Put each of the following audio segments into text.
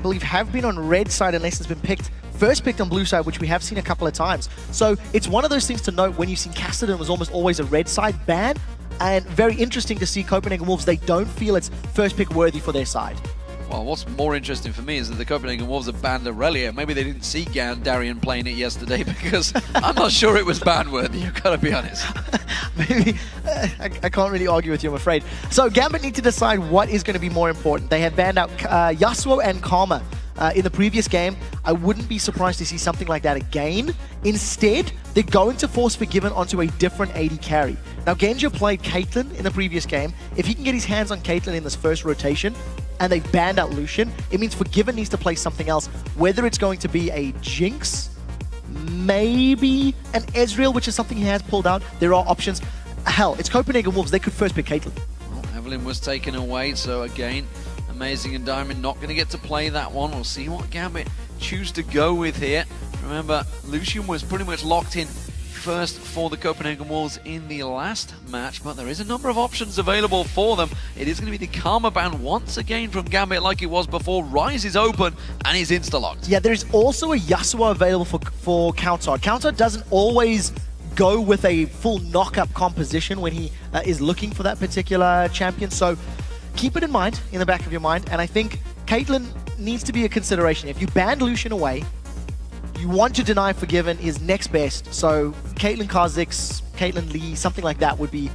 believe, have been on red side unless it's been first picked on blue side, which we have seen a couple of times. So it's one of those things to note when you've seen Cassidy was almost always a red side ban, and very interesting to see Copenhagen Wolves, they don't feel it's first pick worthy for their side. Well, what's more interesting for me is that the Copenhagen Wolves have banned Aurelia. Maybe they didn't see Darian playing it yesterday, because I'm not sure it was ban-worthy, I've got to be honest. Maybe, I can't really argue with you, I'm afraid. So Gambit need to decide what is going to be more important. They have banned out Yasuo and Karma in the previous game. I wouldn't be surprised to see something like that again. Instead, they're going to force Forgiven onto a different AD carry. Now, Genja played Caitlyn in the previous game. If he can get his hands on Caitlyn in this first rotation, and they've banned out Lucian, it means Forgiven needs to play something else. Whether it's going to be a Jinx, maybe an Ezreal, which is something he has pulled out. There are options. Hell, it's Copenhagen Wolves. They could first pick Caitlyn. Well, Evelyn was taken away, so again, Amazing and Diamond not going to get to play that one. We'll see what Gambit choose to go with here. Remember, Lucian was pretty much locked in first for the Copenhagen Wolves in the last match, but there is a number of options available for them. It is going to be the Karma ban once again from Gambit like it was before. Ryze is open and is insta-locked. Yeah, there's also a Yasuo available for Counter. Counter doesn't always go with a full knock-up composition when he is looking for that particular champion, so keep it in mind, in the back of your mind, and I think Caitlyn needs to be a consideration. If you banned Lucian away, you want to deny Forgiven is next best, so Caitlyn Kha'Zix, Caitlyn Lee, something like that would be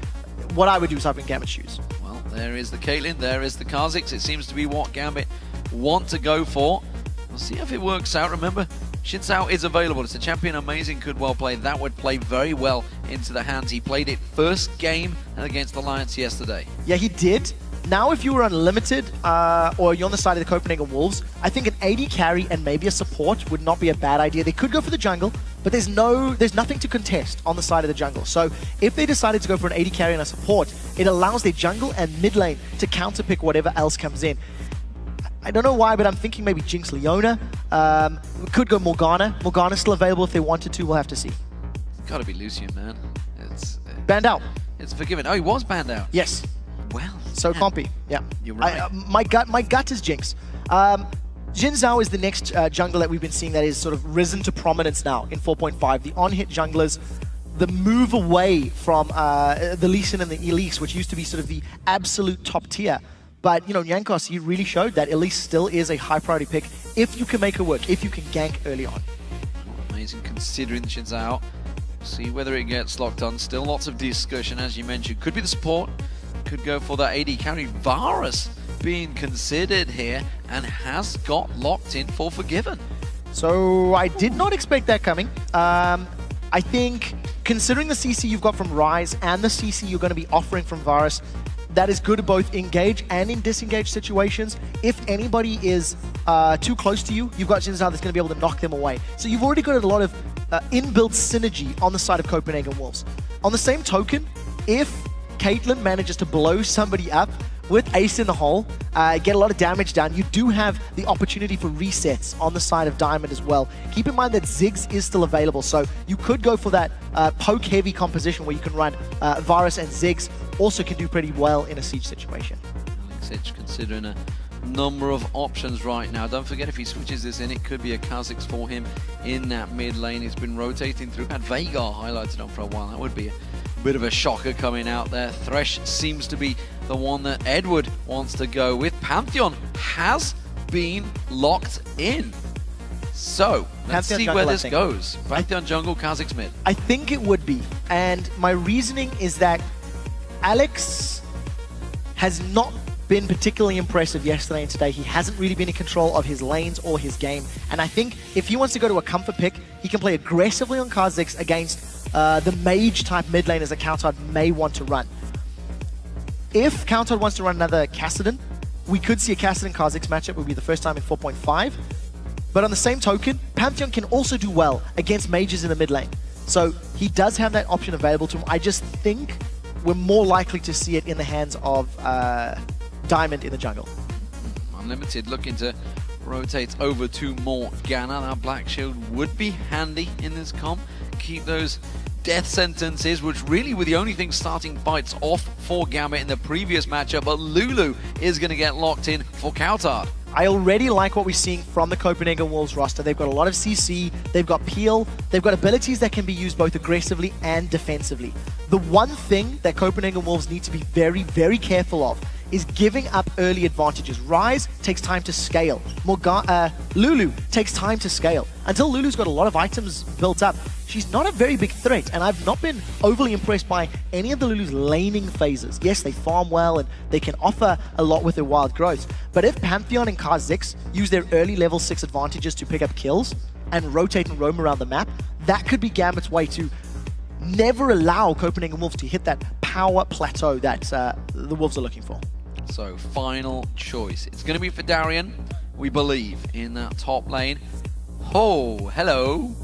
what I would do if I was in Gambit's shoes. Well, there is the Caitlyn, there is the Kha'Zix. It seems to be what Gambit want to go for. We'll see if it works out. Remember, Xin Zhao is available. It's a champion Amazing could well play. That would play very well into the hands. He played it first game against Alliance yesterday. Yeah, he did. Now, if you were unlimited, or you're on the side of the Copenhagen Wolves, I think an AD carry and maybe a support would not be a bad idea. They could go for the jungle, but there's nothing to contest on the side of the jungle. So if they decided to go for an AD carry and a support, it allows their jungle and mid lane to counterpick whatever else comes in. I don't know why, but I'm thinking maybe Jinx Leona. We could go Morgana. Morgana's still available if they wanted to. We'll have to see. It's got to be Lucian, man. It's banned out. It's Forgiven. Oh, he was banned out. Yes. Well, so can't be. Yeah, you're right. My gut is Jinx. Xin Zhao is the next jungler that we've been seeing that is sort of risen to prominence now in 4.5. The on-hit junglers, the move away from the Lee Sin and the Elise, which used to be sort of the absolute top tier. But, you know, Nyankos, he really showed that Elise still is a high priority pick if you can make it work, if you can gank early on. Amazing considering Xin Zhao. See whether it gets locked on. Still lots of discussion, as you mentioned. Could be the support. Could go for that AD carry. Varus being considered here and has got locked in for Forgiven. So I did not expect that coming. I think considering the CC you've got from Ryze and the CC you're going to be offering from Varus, that is good both engage and in disengage situations. If anybody is too close to you, you've got Xin Zhao that's going to be able to knock them away. So you've already got a lot of inbuilt synergy on the side of Copenhagen Wolves. On the same token, if Caitlyn manages to blow somebody up with Ace in the hole, get a lot of damage down, you do have the opportunity for resets on the side of Diamond as well. Keep in mind that Ziggs is still available, so you could go for that poke-heavy composition where you can run Varus and Ziggs. Also can do pretty well in a siege situation. Alex considering a number of options right now. Don't forget, if he switches this in, it could be a Kha'Zix for him in that mid lane. He's been rotating through. Had Veigar highlighted on for a while. That would be a bit of a shocker coming out there. Thresh seems to be the one that Edward wants to go with. Pantheon has been locked in. So, let's see where this goes. Pantheon jungle, Kha'Zix mid. I think it would be. And my reasoning is that Alex has not been particularly impressive yesterday and today. He hasn't really been in control of his lanes or his game. And I think if he wants to go to a comfort pick, he can play aggressively on Kha'Zix against the mage-type mid laners that Countard may want to run. If Countard wants to run another Kassadin, we could see a Kassadin-Kha'Zix matchup. It would be the first time in 4.5. But on the same token, Pantheon can also do well against mages in the mid lane. So he does have that option available to him. I just think we're more likely to see it in the hands of Diamond in the jungle. Unlimited looking to rotate over to Morgana. That Black Shield would be handy in this comp. Keep those death sentences, which really were the only thing starting fights off for Gambit in the previous matchup, but Lulu is going to get locked in for Coutard. I already like what we're seeing from the Copenhagen Wolves roster. They've got a lot of CC, they've got peel, they've got abilities that can be used both aggressively and defensively. The one thing that Copenhagen Wolves need to be very, very careful of is giving up early advantages. Ryze takes time to scale. Lulu takes time to scale. Until Lulu's got a lot of items built up, she's not a very big threat, and I've not been overly impressed by any of the Lulu's laning phases. Yes, they farm well, and they can offer a lot with their wild growth, but if Pantheon and Kha'Zix use their early level 6 advantages to pick up kills and rotate and roam around the map, that could be Gambit's way to never allow Copenhagen Wolves to hit that power plateau that the Wolves are looking for. So, final choice. It's going to be for Darien, we believe, in that top lane. Oh, hello.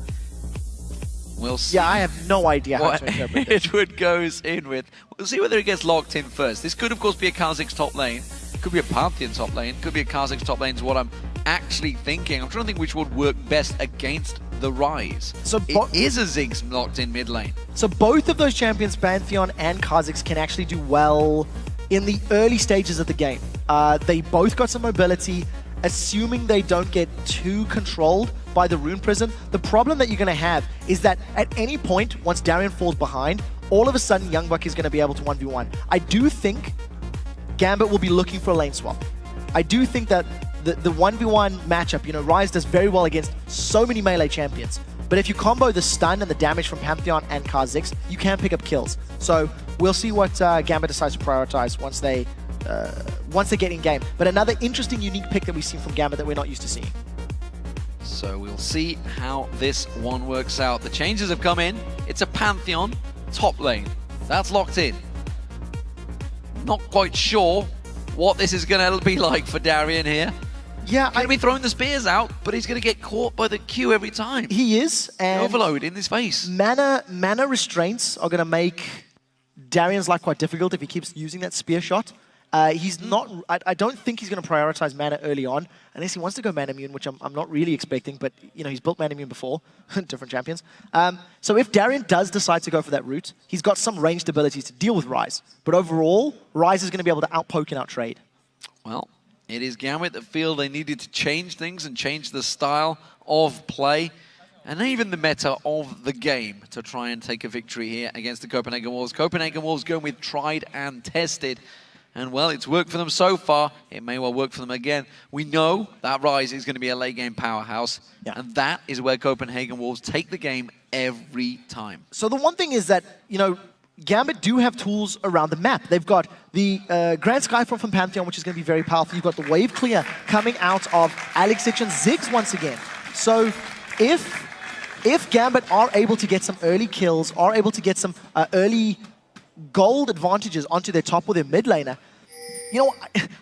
We'll see. Yeah, I have no idea how to interpret this. Edward goes in with. We'll see whether he gets locked in first. This could, of course, be a Kha'Zix top lane. Could be a Pantheon top lane. Could be a Kha'Zix top lane is what I'm actually thinking. I'm trying to think which would work best against the Ryze. So it is a Ziggs locked in mid lane. So both of those champions, Pantheon and Kha'Zix, can actually do well in the early stages of the game. They both got some mobility, assuming they don't get too controlled by the Rune Prison. The problem that you're going to have is that at any point, once Darien falls behind, all of a sudden Youngbuck is going to be able to 1v1. I do think Gambit will be looking for a lane swap. I do think that the 1v1 matchup, you know, Ryze does very well against so many melee champions. But if you combo the stun and the damage from Pantheon and Kha'Zix, you can pick up kills. So we'll see what Gambit decides to prioritize once they get in game. But another interesting, unique pick that we've seen from Gambit that we're not used to seeing. So we'll see how this one works out. The changes have come in. It's a Pantheon top lane. That's locked in. Not quite sure what this is going to be like for Darien here. Yeah, he's going to be throwing the spears out, but he's going to get caught by the Q every time. He is. And overload in his face. Mana restraints are going to make Darien's life quite difficult if he keeps using that spear shot. He's not. I don't think he's going to prioritize mana early on, unless he wants to go mana immune, which I'm not really expecting. But you know, he's built mana immune before, different champions. So if Darien does decide to go for that route, he's got some ranged abilities to deal with Ryze. But overall, Ryze is going to be able to outpoke and outtrade. Well, it is Gambit that feel they needed to change things and change the style of play and even the meta of the game to try and take a victory here against the Copenhagen Wolves. Copenhagen Wolves going with tried and tested. And, well, it's worked for them so far. It may well work for them again. We know that Ryze is going to be a late game powerhouse. Yeah. And that is where Copenhagen Wolves take the game every time. So the one thing is that, you know, Gambit do have tools around the map. They've got the Grand Skyfall from Pantheon, which is going to be very powerful. You've got the wave clear coming out of Alexich and Ziggs once again. So if Gambit are able to get some early kills, are able to get some early gold advantages onto their top or their mid laner, you know,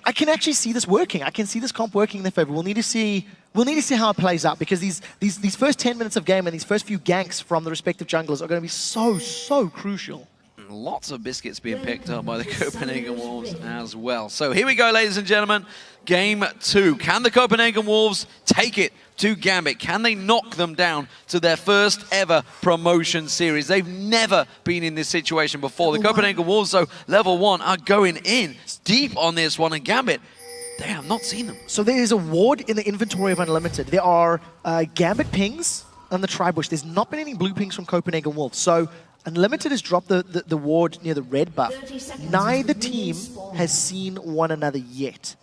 I can actually see this working. I can see this comp working in their favor. We'll need to see how it plays out, because these first 10 minutes of game and these first few ganks from the respective junglers are going to be so crucial. Lots of biscuits being picked up by the Copenhagen Wolves as well. So here we go, ladies and gentlemen. Game 2. Can the Copenhagen Wolves take it to Gambit? Can they knock them down to their first ever promotion series? They've never been in this situation before. The Copenhagen Wolves, so level 1, are going in deep on this one, and Gambit, they have not seen them. So there is a ward in the inventory of Unlimited. There are Gambit pings on the Tribush. There's not been any blue pings from Copenhagen Wolves. So Unlimited has dropped the ward near the red buff. Neither team has seen one another yet.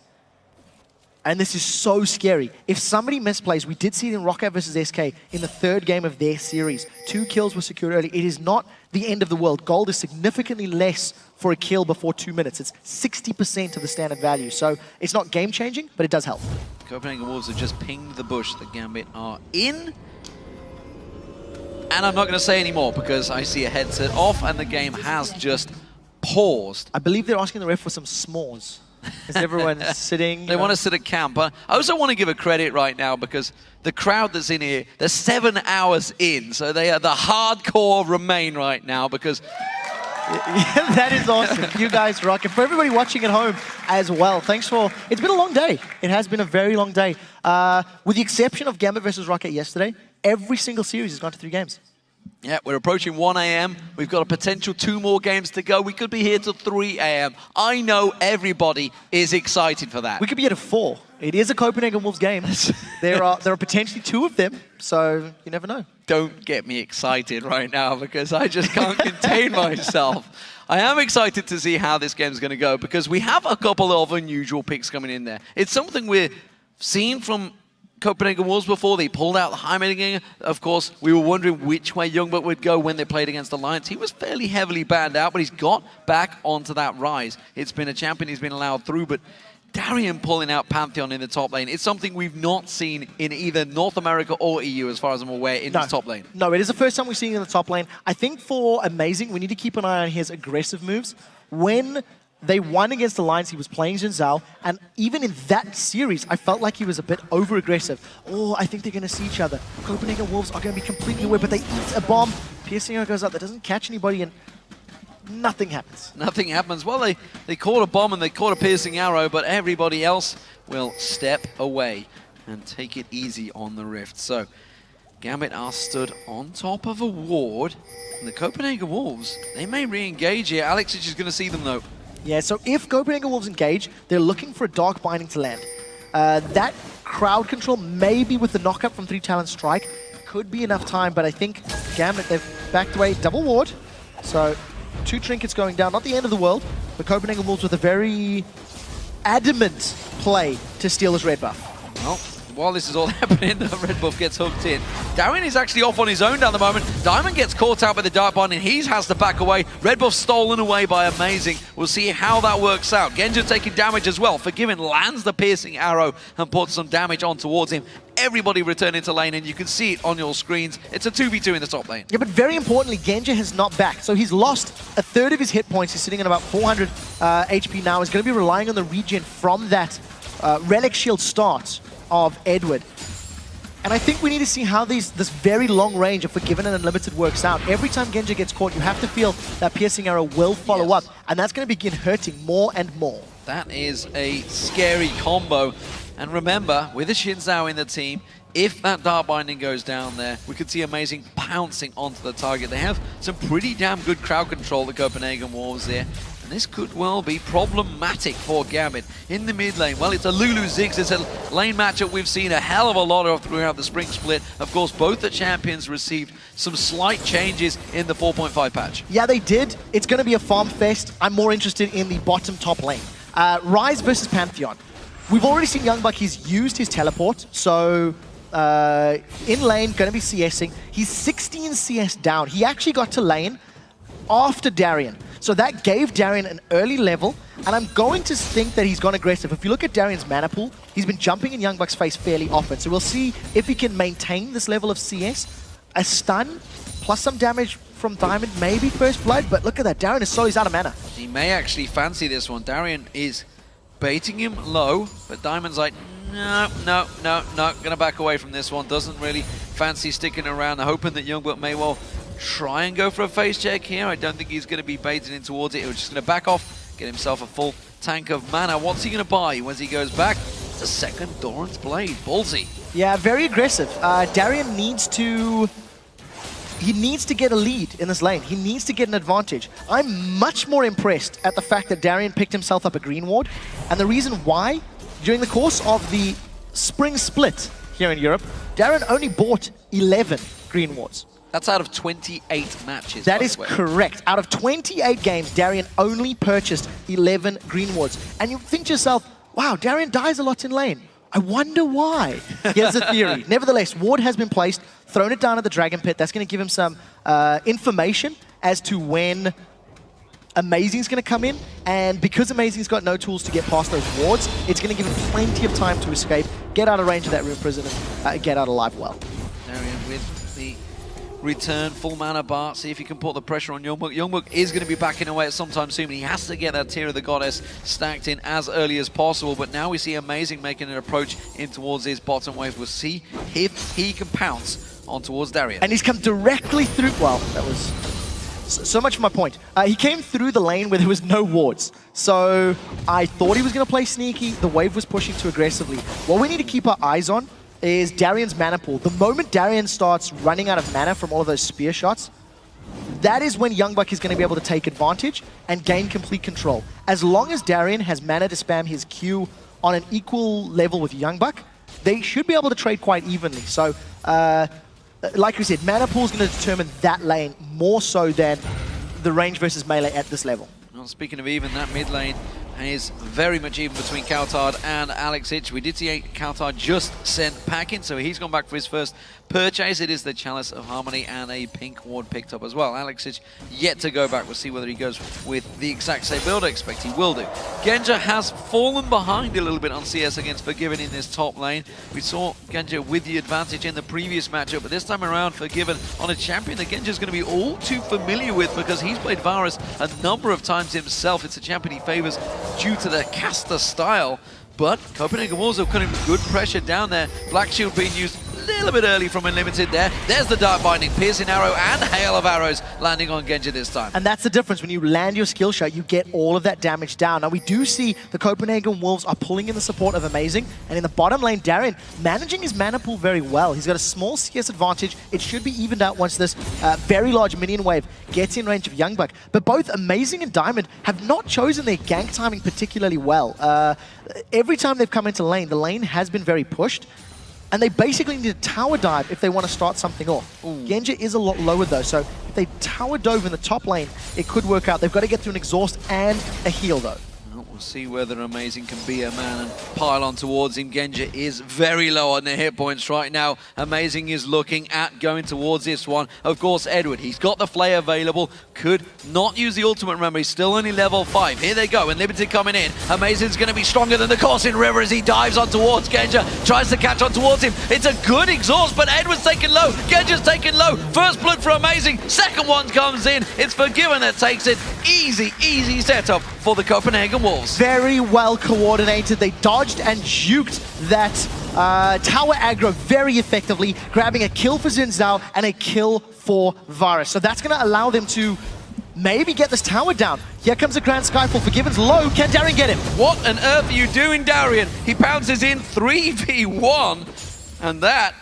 And this is so scary. If somebody misplays, we did see it in Rockout versus SK in the third game of their series. 2 kills were secured early. It is not the end of the world. Gold is significantly less for a kill before 2 minutes. It's 60% of the standard value. So it's not game-changing, but it does help. Copenhagen Wolves have just pinged the bush that Gambit are in. And I'm not going to say any more because I see a headset off and the game has just paused. I believe they're asking the ref for some s'mores. Is everyone sitting? They want to sit at camp. I also want to give a credit right now because the crowd that's in here, they're 7 hours in. So they are the hardcore remain right now because... Yeah, that is awesome. You guys rock. And for everybody watching at home as well, thanks for... It's been a long day. It has been a very long day. With the exception of Gambit versus Rocket yesterday, every single series has gone to 3 games. Yeah, we're approaching 1 AM. We've got a potential 2 more games to go. We could be here till 3 AM. I know everybody is excited for that. We could be here to 4. It is a Copenhagen Wolves game. there are potentially 2 of them, so you never know. Don't get me excited right now because I just can't contain myself. I am excited to see how this game's going to go because we have a couple of unusual picks coming in there. It's something we're seeing from Copenhagen Wolves before. They pulled out the Heimerdinger. Of course, we were wondering which way Youngblood would go when they played against Alliance. He was fairly heavily banned out, but he's got back onto that rise. It's been a champion he's been allowed through, but Darien pulling out Pantheon in the top lane, it's something we've not seen in either North America or EU, as far as I'm aware, in this top lane. No, it is the first time we've seen him in the top lane. I think for Amazing, we need to keep an eye on his aggressive moves. When they won against Alliance, he was playing Jinzhou, and even in that series, I felt like he was a bit over-aggressive. Oh, I think they're going to see each other. Copenhagen Wolves are going to be completely aware, but they eat a bomb. Piercing Arrow goes up, that doesn't catch anybody, and nothing happens. Nothing happens. Well, they caught a bomb and they caught a piercing arrow, but everybody else will step away and take it easy on the Rift. So, Gambit are stood on top of a ward, and the Copenhagen Wolves, they may re-engage here. Alex is just going to see them, though. Yeah, so if Copenhagen Wolves engage, they're looking for a Dark Binding to land. That crowd control, maybe with the knockup from 3 Talent Strike, could be enough time, but I think Gambit, they've backed away. Double ward, so 2 trinkets going down. Not the end of the world, but Copenhagen Wolves with a very adamant play to steal his red buff. Well, while this is all happening, the red buff gets hooked in. Darien is actually off on his own down the moment. Diamond gets caught out by the Dark Bond and he has to back away. Red buff stolen away by Amazing. We'll see how that works out. Genja taking damage as well. Forgiven lands the piercing arrow and puts some damage on towards him. Everybody returning to lane, and you can see it on your screens. It's a 2v2 in the top lane. Yeah, but very importantly, Genja has not backed. So he's lost a third of his hit points. He's sitting at about 400 HP now. He's going to be relying on the regen from that Relic Shield start of Edward. And I think we need to see how this very long range of Forgiven and Unlimited works out. Every time Genja gets caught, you have to feel that piercing arrow will follow up, and that's going to begin hurting more and more. That is a scary combo. And remember, with a Jinzhou in the team, if that Dark Binding goes down there, we could see Amazing pouncing onto the target. They have some pretty damn good crowd control, the Copenhagen Wolves there. And this could well be problematic for Gambit. In the mid lane, well, it's a Lulu Ziggs. It's a lane matchup we've seen a hell of a lot of throughout the spring split. Of course, both the champions received some slight changes in the 4.5 patch. Yeah, they did. It's going to be a farm fest. I'm more interested in the bottom top lane. Rise versus Pantheon. We've already seen Youngbuck, he's used his teleport, so in lane, going to be CSing. He's 16 CS down. He actually got to lane after Darien. So that gave Darien an early level, and I'm going to think that he's gone aggressive. If you look at Darien's mana pool, he's been jumping in Youngbuck's face fairly often. So we'll see if he can maintain this level of CS. A stun, plus some damage from Diamond, maybe first blood, but look at that, Darien is so he's out of mana. He may actually fancy this one. Darien is baiting him low, but Diamond's like, no, gonna back away from this one. Doesn't really fancy sticking around, hoping that Youngblood may well try and go for a face check here. I don't think he's gonna be baiting in towards it. He's just gonna back off, get himself a full tank of mana. What's he gonna buy when he goes back? It's a second Doran's Blade, ballsy. Yeah, very aggressive. Darien needs to get a lead in this lane. He needs to get an advantage. I'm much more impressed at the fact that Darien picked himself up a green ward. And the reason why, during the course of the spring split here in Europe, Darien only bought 11 green wards. That's out of 28 matches. That is correct. Out of 28 games, Darien only purchased 11 green wards. And you think to yourself, wow, Darien dies a lot in lane. I wonder why. Here's the theory. Nevertheless, ward has been placed, thrown it down at the Dragon Pit. That's going to give him some information as to when Amazing's going to come in. And because Amazing's got no tools to get past those wards, it's going to give him plenty of time to escape, get out of range of that Rune Prison, and get out alive well. Darien with the return, full mana bar, see if he can put the pressure on Youngblood. Youngblood is going to be backing away at some time soon, but he has to get that Tear of the Goddess stacked in as early as possible. But now we see Amazing making an approach in towards his bottom wave. We'll see if he can pounce on towards Darien. And he's come directly through, well, that was so much for my point. He came through the lane where there was no wards. So I thought he was going to play sneaky. The wave was pushing too aggressively. What we need to keep our eyes on is Darian's mana pool. The moment Darian starts running out of mana from all of those spear shots, that is when Youngbuck is going to be able to take advantage and gain complete control. As long as Darian has mana to spam his Q on an equal level with Youngbuck, they should be able to trade quite evenly. So, like we said, mana pool is going to determine that lane more so than the range versus melee at this level. Well, speaking of even, that mid lane is very much even between Kaltard and Alex Hitch. We did see Kaltard just sent packing, so he's gone back for his first purchase. It is the Chalice of Harmony and a pink ward picked up as well. Alex Hitch yet to go back. We'll see whether he goes with the exact same build. I expect he will do. Genja has fallen behind a little bit on CS against Forgiven in this top lane. We saw Genja with the advantage in the previous matchup, but this time around Forgiven on a champion that Genja's going to be all too familiar with because he's played Varus a number of times himself. It's a champion he favors due to the caster style, but Copenhagen Wolves have put good pressure down there. Black Shield being used a little bit early from Unlimited there. There's the Dark Binding, Piercing Arrow and Hail of Arrows landing on Genja this time. And that's the difference. When you land your skill shot, you get all of that damage down. Now we do see the Copenhagen Wolves are pulling in the support of Amazing, and in the bottom lane, Darian managing his mana pool very well. He's got a small CS advantage. It should be evened out once this very large minion wave gets in range of Youngbuck. But both Amazing and Diamond have not chosen their gank timing particularly well. Every time they've come into lane, the lane has been very pushed. And they basically need a tower dive if they want to start something off. Genja is a lot lower though, so if they tower dove in the top lane, it could work out. They've got to get through an exhaust and a heal though. Well, we'll see whether Amazing can be a man and pile on towards him. Genja is very low on their hit points right now. Amazing is looking at going towards this one. Of course, Edward, he's got the Flay available. Could not use the ultimate, remember, he's still only level 5. Here they go, Unlimited coming in. Amazing's going to be stronger than the Coursing River as he dives on towards Genja. Tries to catch on towards him. It's a good exhaust, but Edward's taken low. Genja's taken low. First blood for Amazing. Second one comes in. It's Forgiven that takes it. Easy, easy setup for the Copenhagen Wolves. Very well coordinated. They dodged and juked that tower aggro very effectively, grabbing a kill for Xin Zhao and a kill for Varus. So that's going to allow them to maybe get this tower down. Here comes a Grand Skyfall. Forgiven's low. Can Darian get him? What on earth are you doing, Darian? He pounces in 3v1, and that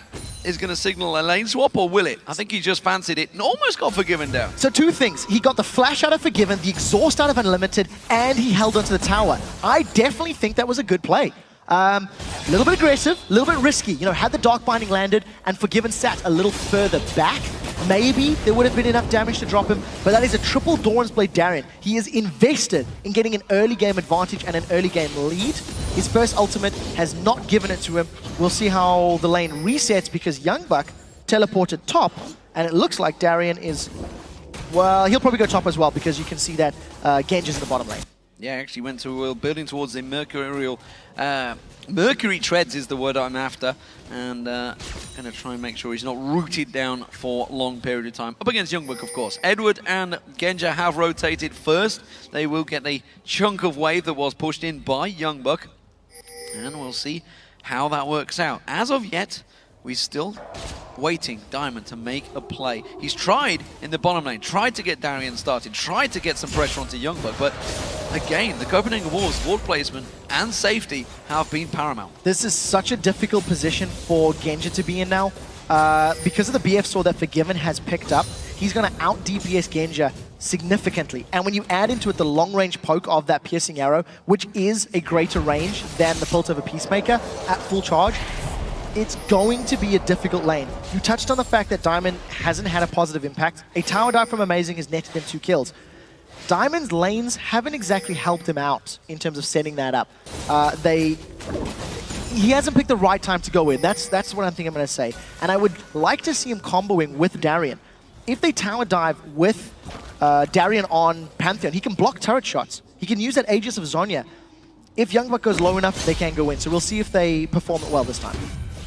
is going to signal a lane swap, or will it? I think he just fancied it and almost got Forgiven down. So two things. He got the flash out of Forgiven, the exhaust out of Unlimited, and he held onto the tower. I definitely think that was a good play. A little bit aggressive, a little bit risky. You know, had the Dark Binding landed and Forgiven sat a little further back, maybe there would have been enough damage to drop him, but that is a triple Doran's Blade Darian. He is invested in getting an early game advantage and an early game lead. His first ultimate has not given it to him. We'll see how the lane resets because Youngbuck teleported top, and it looks like Darian is, well, he'll probably go top as well because you can see that Genja's in the bottom lane. Yeah, actually went to building towards the Mercurial. Mercury Treads is the word I'm after, and going to try and make sure he's not rooted down for a long period of time. Up against Youngbuck, of course. Edward and Genja have rotated first. They will get a chunk of wave that was pushed in by Youngbuck, and we'll see how that works out. As of yet, we're still waiting Diamond to make a play. He's tried in the bottom lane, tried to get Darian started, tried to get some pressure onto Youngbuck, but again, the Copenhagen Wolves' ward placement and safety have been paramount. This is such a difficult position for Genja to be in now. Because of the BF sword that Forgiven has picked up, he's going to out-DPS Genja significantly. And when you add into it the long-range poke of that Piercing Arrow, which is a greater range than the Pult of a Peacemaker at full charge, it's going to be a difficult lane. You touched on the fact that Diamond hasn't had a positive impact. A tower dive from Amazing has netted him 2 kills. Diamond's lanes haven't exactly helped him out in terms of setting that up. He hasn't picked the right time to go in. That's what I think I'm going to say. And I would like to see him comboing with Darian. If they tower dive with Darian on Pantheon, he can block turret shots. He can use that Aegis of Zhonya. If Youngbuck goes low enough, they can go in. So we'll see if they perform it well this time.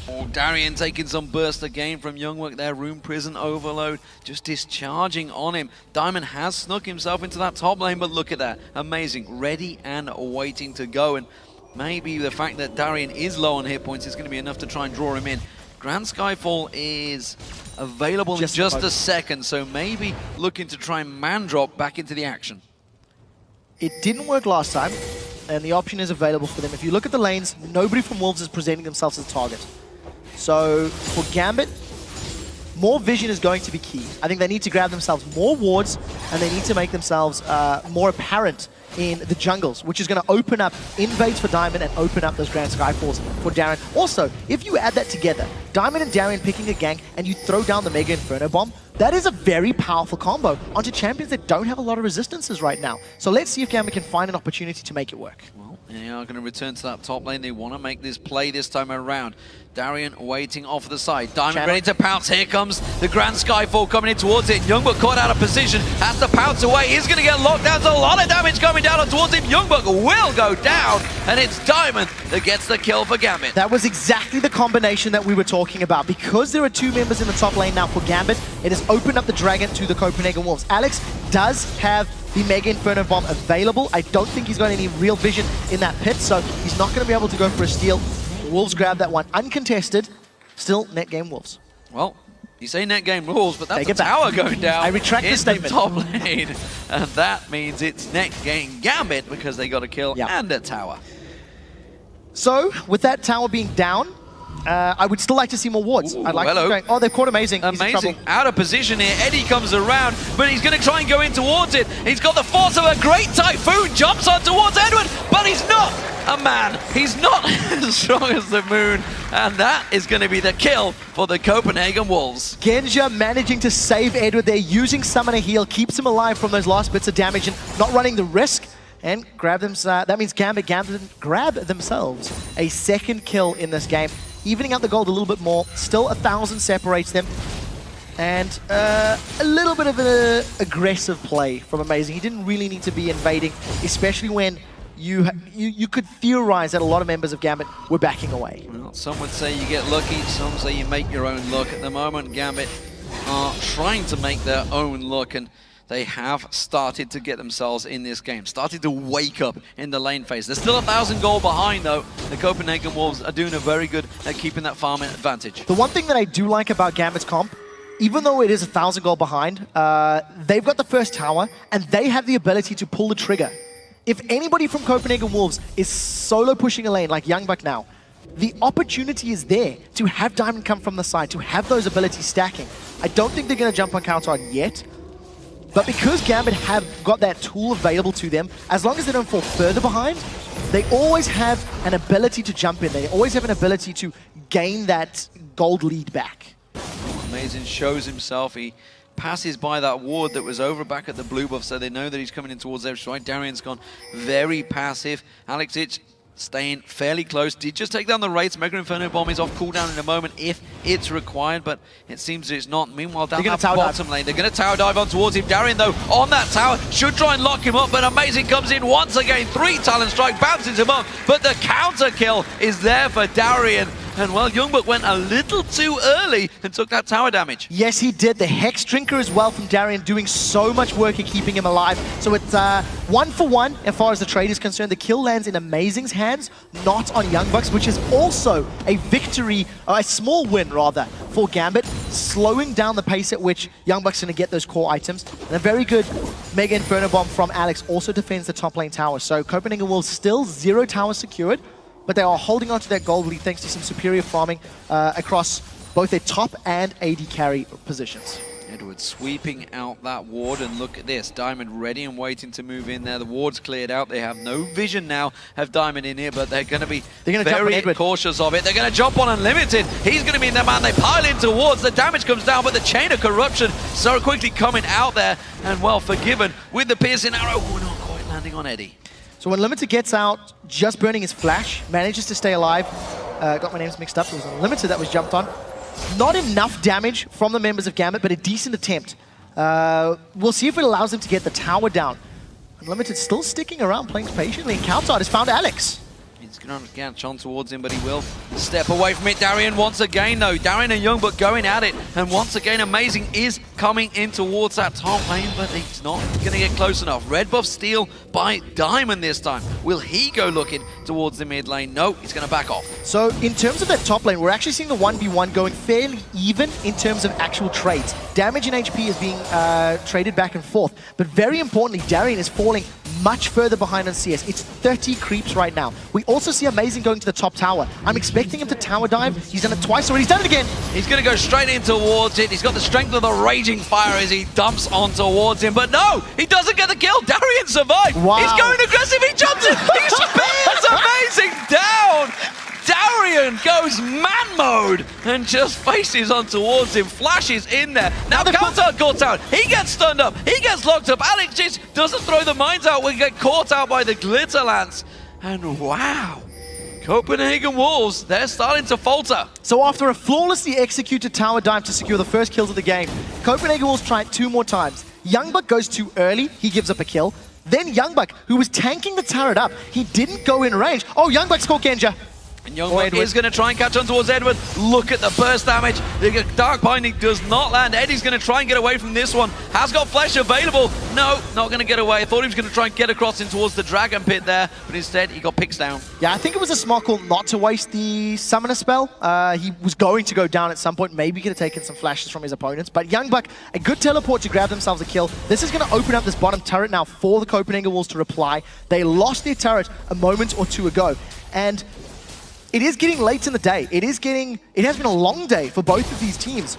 Oh, Darian taking some burst again from Youngbuck there. Rune Prison Overload just discharging on him. Diamond has snuck himself into that top lane, but look at that. Amazing. Ready and waiting to go. And maybe the fact that Darian is low on hit points is going to be enough to try and draw him in. Grand Skyfall is available in just a second, so maybe looking to try and man drop back into the action. It didn't work last time, and the option is available for them. If you look at the lanes, nobody from Wolves is presenting themselves as a target. So for Gambit, more vision is going to be key. I think they need to grab themselves more wards, and they need to make themselves more apparent in the jungles, which is going to open up invades for Diamond and open up those Grand Skyfalls for Darien. Also, if you add that together, Diamond and Darien picking a gank, and you throw down the Mega Inferno Bomb, that is a very powerful combo onto champions that don't have a lot of resistances right now. So let's see if Gambit can find an opportunity to make it work. Well, they are going to return to that top lane. They want to make this play this time around. Darien waiting off the side. Diamond ready to pounce. Here comes the Grand Skyfall coming in towards it. Youngbuck caught out of position. Has to pounce away. He's going to get locked down. There's a lot of damage coming down towards him. Youngbuck will go down. And it's Diamond that gets the kill for Gambit. That was exactly the combination that we were talking about. Because there are two members in the top lane now for Gambit, it has opened up the Dragon to the Copenhagen Wolves. Alex does have the Mega Inferno Bomb available. I don't think he's got any real vision in that pit, so he's not going to be able to go for a steal. Wolves grab that one uncontested. Still net game Wolves. Well, you say net game rules, but that's a tower going down. I retract the statement. The top lane. And that means it's net game Gambit because they got a kill and a tower. So, with that tower being down, I would still like to see more wards. Ooh, I'd like to going, oh, they've caught Amazing. Amazing. Out of position here. Eddie comes around, but he's going to try and go in towards it. He's got the force of a great Typhoon. Jumps on towards Edward, but he's not a man. He's not as strong as the Moon. And that is going to be the kill for the Copenhagen Wolves. Genja managing to save Edward there, using Summoner Heal, keeps him alive from those last bits of damage and not running the risk. And grab them. That means Gambit grab themselves a second kill in this game, evening out the gold a little bit more. Still 1,000 separates them, and a little bit of an aggressive play from Amazing. He didn't really need to be invading, especially when you could theorize that a lot of members of Gambit were backing away. Well, some would say you get lucky, some say you make your own luck. At the moment, Gambit are trying to make their own luck, and they have started to get themselves in this game, started to wake up in the lane phase. They're still 1,000 gold behind, though. The Copenhagen Wolves are doing a very good at keeping that farming advantage. The one thing that I do like about Gambit's comp, even though it is 1,000 gold behind, they've got the first tower, and they have the ability to pull the trigger. If anybody from Copenhagen Wolves is solo pushing a lane, like Youngbuck now, the opportunity is there to have Diamond come from the side, to have those abilities stacking. I don't think they're going to jump on counter yet, but because Gambit have got that tool available to them, as long as they don't fall further behind, they always have an ability to jump in. They always have an ability to gain that gold lead back. Amazing shows himself. He passes by that ward that was over back at the blue buff, so they know that he's coming in towards their strike. Darien's gone very passive. Alex Itch staying fairly close. Did just take down the Wraiths. Mega Inferno Bomb is off cooldown in a moment if it's required, but it seems it's not. Meanwhile, down that bottom lane, they're going to tower dive on towards him. Darien, though, on that tower, should try and lock him up, but Amazing comes in once again. 3 Talon Strike, bounces him up, but the counter kill is there for Darien. And well, Youngbuck went a little too early and took that tower damage. Yes, he did. The Hex Drinker as well from Darien, doing so much work at keeping him alive. So it's 1 for 1 as far as the trade is concerned. The kill lands in Amazing's hands, not on Youngbuck's, which is also a victory, a small win rather, for Gambit, slowing down the pace at which Youngbuck's going to get those core items. And a very good Mega Inferno Bomb from Alex also defends the top lane tower. So Copenhagen Wolves still 0 towers secured, but they are holding on to that gold lead thanks to some superior farming across both their top and AD carry positions. Edward sweeping out that ward, and look at this. Diamond ready and waiting to move in there. The ward's cleared out. They have no vision now of Diamond in here, but they're going to be very cautious of it. They're going to jump on Unlimited. He's going to be in there, man. They pile in towards. The damage comes down, but the Chain of Corruption so quickly coming out there, and well, Forgiven with the piercing arrow. Ooh, not quite landing on Eddie. So when Unlimited gets out, just burning his flash, manages to stay alive. Got my names mixed up. It was Unlimited that was jumped on. Not enough damage from the members of Gambit, but a decent attempt. We'll see if it allows them to get the tower down. Unlimited still sticking around, playing patiently. And Countard has found Alex. He's going to catch on towards him, but he will step away from it. Darien once again, though. Darien and Youngbuck going at it. And once again, Amazing is coming in towards that top lane, but he's not going to get close enough. Red buff steal by Diamond this time. Will he go looking towards the mid lane? No, he's going to back off. So in terms of that top lane, we're actually seeing the 1v1 going fairly even in terms of actual trades. Damage and HP is being traded back and forth. But very importantly, Darien is falling much further behind on CS. It's 30 creeps right now. We also see Amazing going to the top tower. I'm expecting him to tower dive. He's done it twice already. He's done it again. He's going to go straight in towards it. He's got the strength of the Raging Fire as he dumps on towards him. But no, he doesn't get the kill. Darian survived. Wow. He's going aggressive. He jumps in. He spears Amazing down. Darian goes man mode and just faces on towards him, flashes in there. Now Counter caught out. He gets stunned up. He gets locked up. Alex just doesn't throw the mines out. We get caught out by the Glitter Lance. And wow, Copenhagen Wolves, they're starting to falter. So after a flawlessly executed tower dive to secure the first kills of the game, Copenhagen Wolves try it 2 more times. Youngbuck goes too early. He gives up a kill. Then Youngbuck, who was tanking the turret up, he didn't go in range. Oh, Youngbuck's caught Genja. And Youngbuck is going to try and catch on towards Edward. Look at the burst damage. The Dark Binding does not land. Eddie's going to try and get away from this one. Has got flesh available. No, not going to get away. I thought he was going to try and get across in towards the Dragon Pit there, but instead he got picks down. Yeah, I think it was a smart call not to waste the Summoner spell. He was going to go down at some point. Maybe he could have taken some flashes from his opponents. But Youngbuck, a good teleport to grab themselves a kill. This is going to open up this bottom turret now for the Copenhagen Wolves to reply. They lost their turret a moment or 2 ago. And it is getting late in the day. It has been a long day for both of these teams.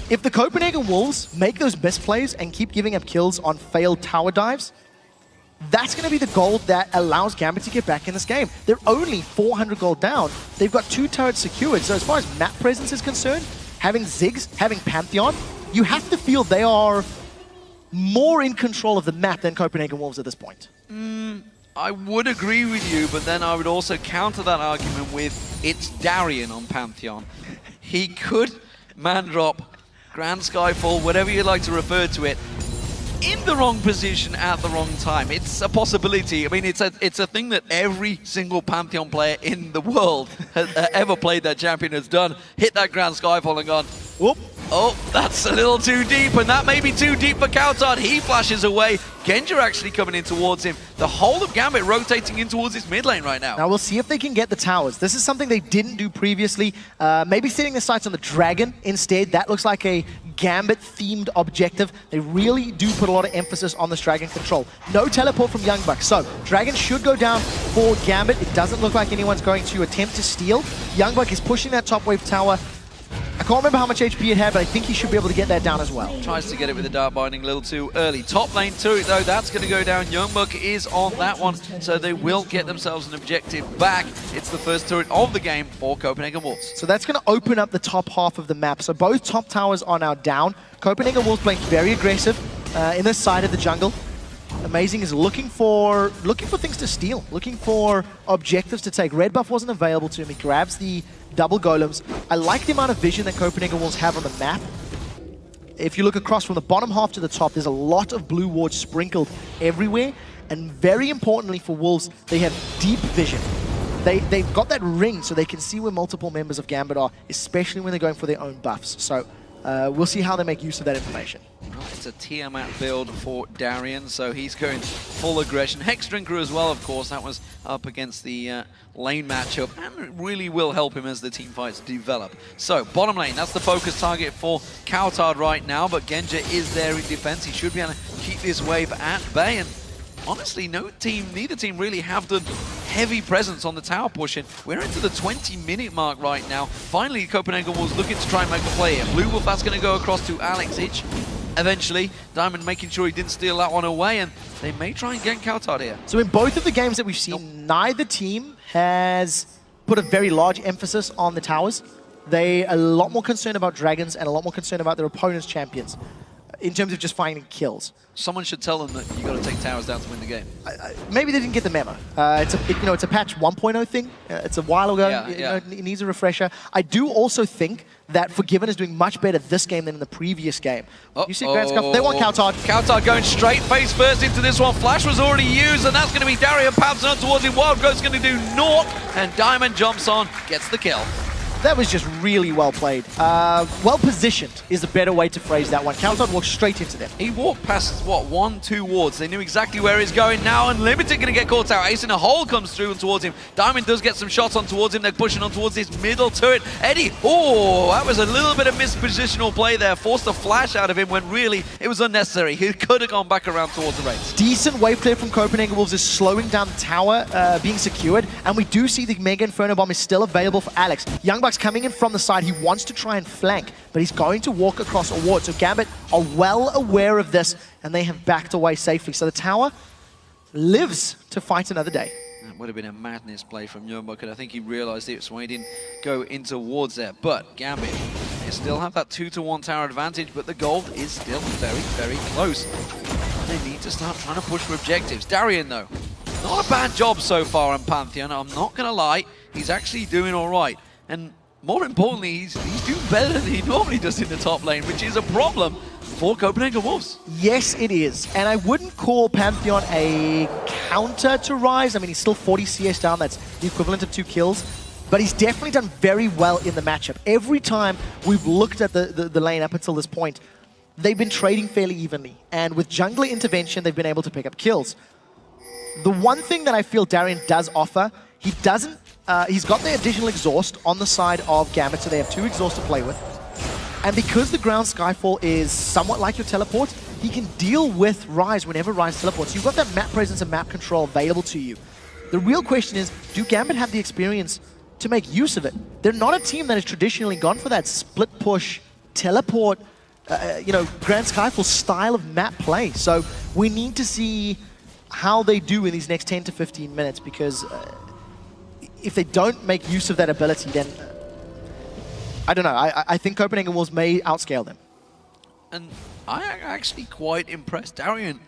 If the Copenhagen Wolves make those misplays and keep giving up kills on failed tower dives, that's going to be the gold that allows Gambit to get back in this game. They're only 400 gold down. They've got 2 turrets secured. So as far as map presence is concerned, having Ziggs, having Pantheon, you have to feel they are more in control of the map than Copenhagen Wolves at this point. I would agree with you, but then I would also counter that argument with it's Darian on Pantheon. He could man drop, Grand Skyfall, whatever you'd like to refer to it, in the wrong position at the wrong time. It's a possibility. I mean, it's a thing that every single Pantheon player in the world has ever played that champion has done. Hit that Grand Skyfall and gone, whoop. Oh, that's a little too deep, and that may be too deep for Coutard. He flashes away. Genja actually coming in towards him. The whole of Gambit rotating in towards his mid lane right now. Now we'll see if they can get the towers. This is something they didn't do previously. Maybe setting the sights on the Dragon instead. That looks like a Gambit-themed objective. They really do put a lot of emphasis on this Dragon control. No teleport from Youngbuck, so Dragon should go down for Gambit. It doesn't look like anyone's going to attempt to steal. Youngbuck is pushing that top wave tower. I can't remember how much HP it had, but I think he should be able to get that down as well. Tries to get it with the Dark Binding a little too early. Top lane turret, though, that's going to go down. Youngbuck is on that one, so they will get themselves an objective back. It's the first turret of the game for Copenhagen Wolves. So that's going to open up the top half of the map. So both top towers are now down. Copenhagen Wolves playing very aggressive in this side of the jungle. Amazing is looking for things to steal, looking for objectives to take. Red buff wasn't available to him. He grabs the double golems. I like the amount of vision that Copenhagen Wolves have on the map. If you look across from the bottom half to the top, there's a lot of blue wards sprinkled everywhere. And very importantly for Wolves, they have deep vision. They've got that ring so they can see where multiple members of Gambit are, especially when they're going for their own buffs. So we'll see how they make use of that information. It's a Tiamat build for Darian, so he's going full aggression. Hex Drinker as well, of course. That was up against the lane matchup, and it really will help him as the team fights develop. So, bottom lane, that's the focus target for Coutard right now, but Genja is there in defense. He should be able to keep this wave at bay, and honestly, neither team really have the heavy presence on the tower push, and we're into the 20-minute mark right now. Finally, Copenhagen was looking to try and make a play here. Blue Wolf, that's going to go across to Alex Hitch. Eventually, Diamond making sure he didn't steal that one away, and they may try and get Coutard here. So in both of the games that we've seen, neither team has put a very large emphasis on the towers. They're a lot more concerned about dragons and a lot more concerned about their opponent's champions in terms of just finding kills. Someone should tell them that you got to take towers down to win the game. Maybe they didn't get the memo. It's a patch 1.0 thing. It's a while ago. Yeah. It needs a refresher. I do also think that Forgiven is doing much better this game than in the previous game. You see Grand Scuff? They want Coutard. Coutard going straight face first into this one. Flash was already used, and that's going to be Darian pouncing on towards him. Wild Growth's going to do naught, and Diamond jumps on, gets the kill. That was just really well played. Well positioned is a better way to phrase that one. Counter walked straight into them. He walked past, what, 1, 2 wards. They knew exactly where he's going. Now Unlimited going to get caught out. Ace in a hole comes through and towards him. Diamond does get some shots on towards him. They're pushing on towards his middle turret. Eddie, oh, that was a little bit of mispositional play there. Forced a flash out of him when really it was unnecessary. He could have gone back around towards the race. Decent wave clear from Copenhagen Wolves is slowing down the tower being secured. And we do see the Mega Inferno Bomb is still available for Alex. Young Buck's coming in from the side. He wants to try and flank, but he's going to walk across a ward. So Gambit are well aware of this, and they have backed away safely. So the tower lives to fight another day. That would have been a madness play from Youngbuck, and I think he realized it, so he didn't go into wards there. But Gambit, they still have that 2-to-1 tower advantage, but the goal is still very, very close. They need to start trying to push for objectives. Darian, though, not a bad job so far on Pantheon. I'm not going to lie, he's actually doing all right. And more importantly, he's doing better than he normally does in the top lane, which is a problem for Copenhagen Wolves. Yes, it is. And I wouldn't call Pantheon a counter to Rise. I mean, he's still 40 CS down. That's the equivalent of 2 kills. But he's definitely done very well in the matchup. Every time we've looked at the lane up until this point, they've been trading fairly evenly. And with jungler intervention, they've been able to pick up kills. The one thing that I feel Darian does offer, he doesn't. He's got the additional exhaust on the side of Gambit, so they have 2 exhausts to play with. And because the ground Skyfall is somewhat like your teleport, he can deal with Rise whenever Rise teleports. You've got that map presence and map control available to you. The real question is, do Gambit have the experience to make use of it? They're not a team that has traditionally gone for that split push, teleport, Grand Skyfall style of map play. So we need to see how they do in these next 10 to 15 minutes, because if they don't make use of that ability, then I don't know. I think Copenhagen Wolves may outscale them. And I'm actually quite impressed. Darian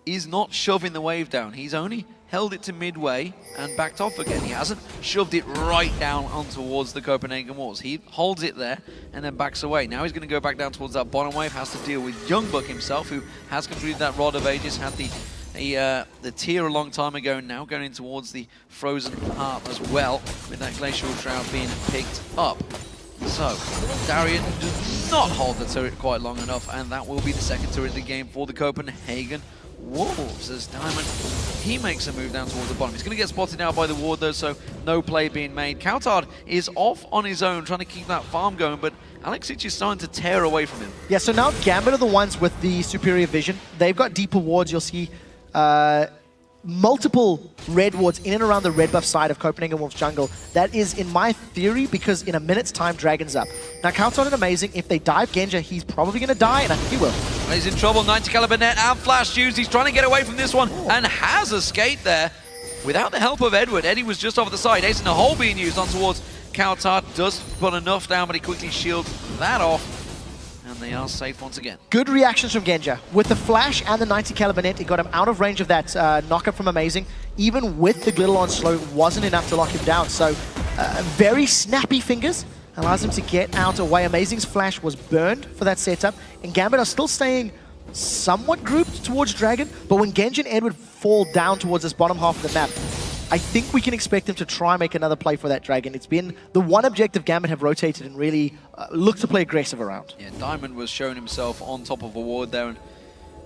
is not shoving the wave down. He's only held it to midway and backed off again. He hasn't shoved it right down on towards the Copenhagen Wolves. He holds it there and then backs away. Now he's going to go back down towards that bottom wave, has to deal with Youngbuck himself, who has completed that Rod of Ages, had the tier a long time ago, and now going in towards the Frozen Heart as well, with that Glacial Shroud being picked up. So, Darian does not hold the turret quite long enough, and that will be the second turret in the game for the Copenhagen Wolves, as Diamond, he makes a move down towards the bottom. He's going to get spotted now by the ward though, so no play being made. Coutard is off on his own, trying to keep that farm going, but Alexic is starting to tear away from him. Yeah, so now Gambit are the ones with the superior vision. They've got deeper wards. You'll see multiple red wards in and around the red buff side of Copenhagen Wolves jungle. That is, in my theory, because in a minute's time, Dragon's up. Now, Counter are amazing. If they dive Genja, he's probably going to die, and I think he will. He's in trouble. 90 caliber net and flash used. He's trying to get away from this one and has escaped there without the help of Edward. Eddie was just off the side. Ace in the hole being used on towards Coutard. Does put enough down, but he quickly shields that off. And they are safe once again. Good reactions from Genja. With the flash and the 90 caliber net, it got him out of range of that knockup from Amazing. Even with the glitter on slow, it wasn't enough to lock him down. So, very snappy fingers. Allows him to get out away. Amazing's flash was burned for that setup. And Gambit are still staying somewhat grouped towards Dragon. But when Genja and Edward fall down towards this bottom half of the map, I think we can expect him to try and make another play for that Dragon. It's been the one objective Gambit have rotated and really looked to play aggressive around. Yeah, Diamond was showing himself on top of a ward there, and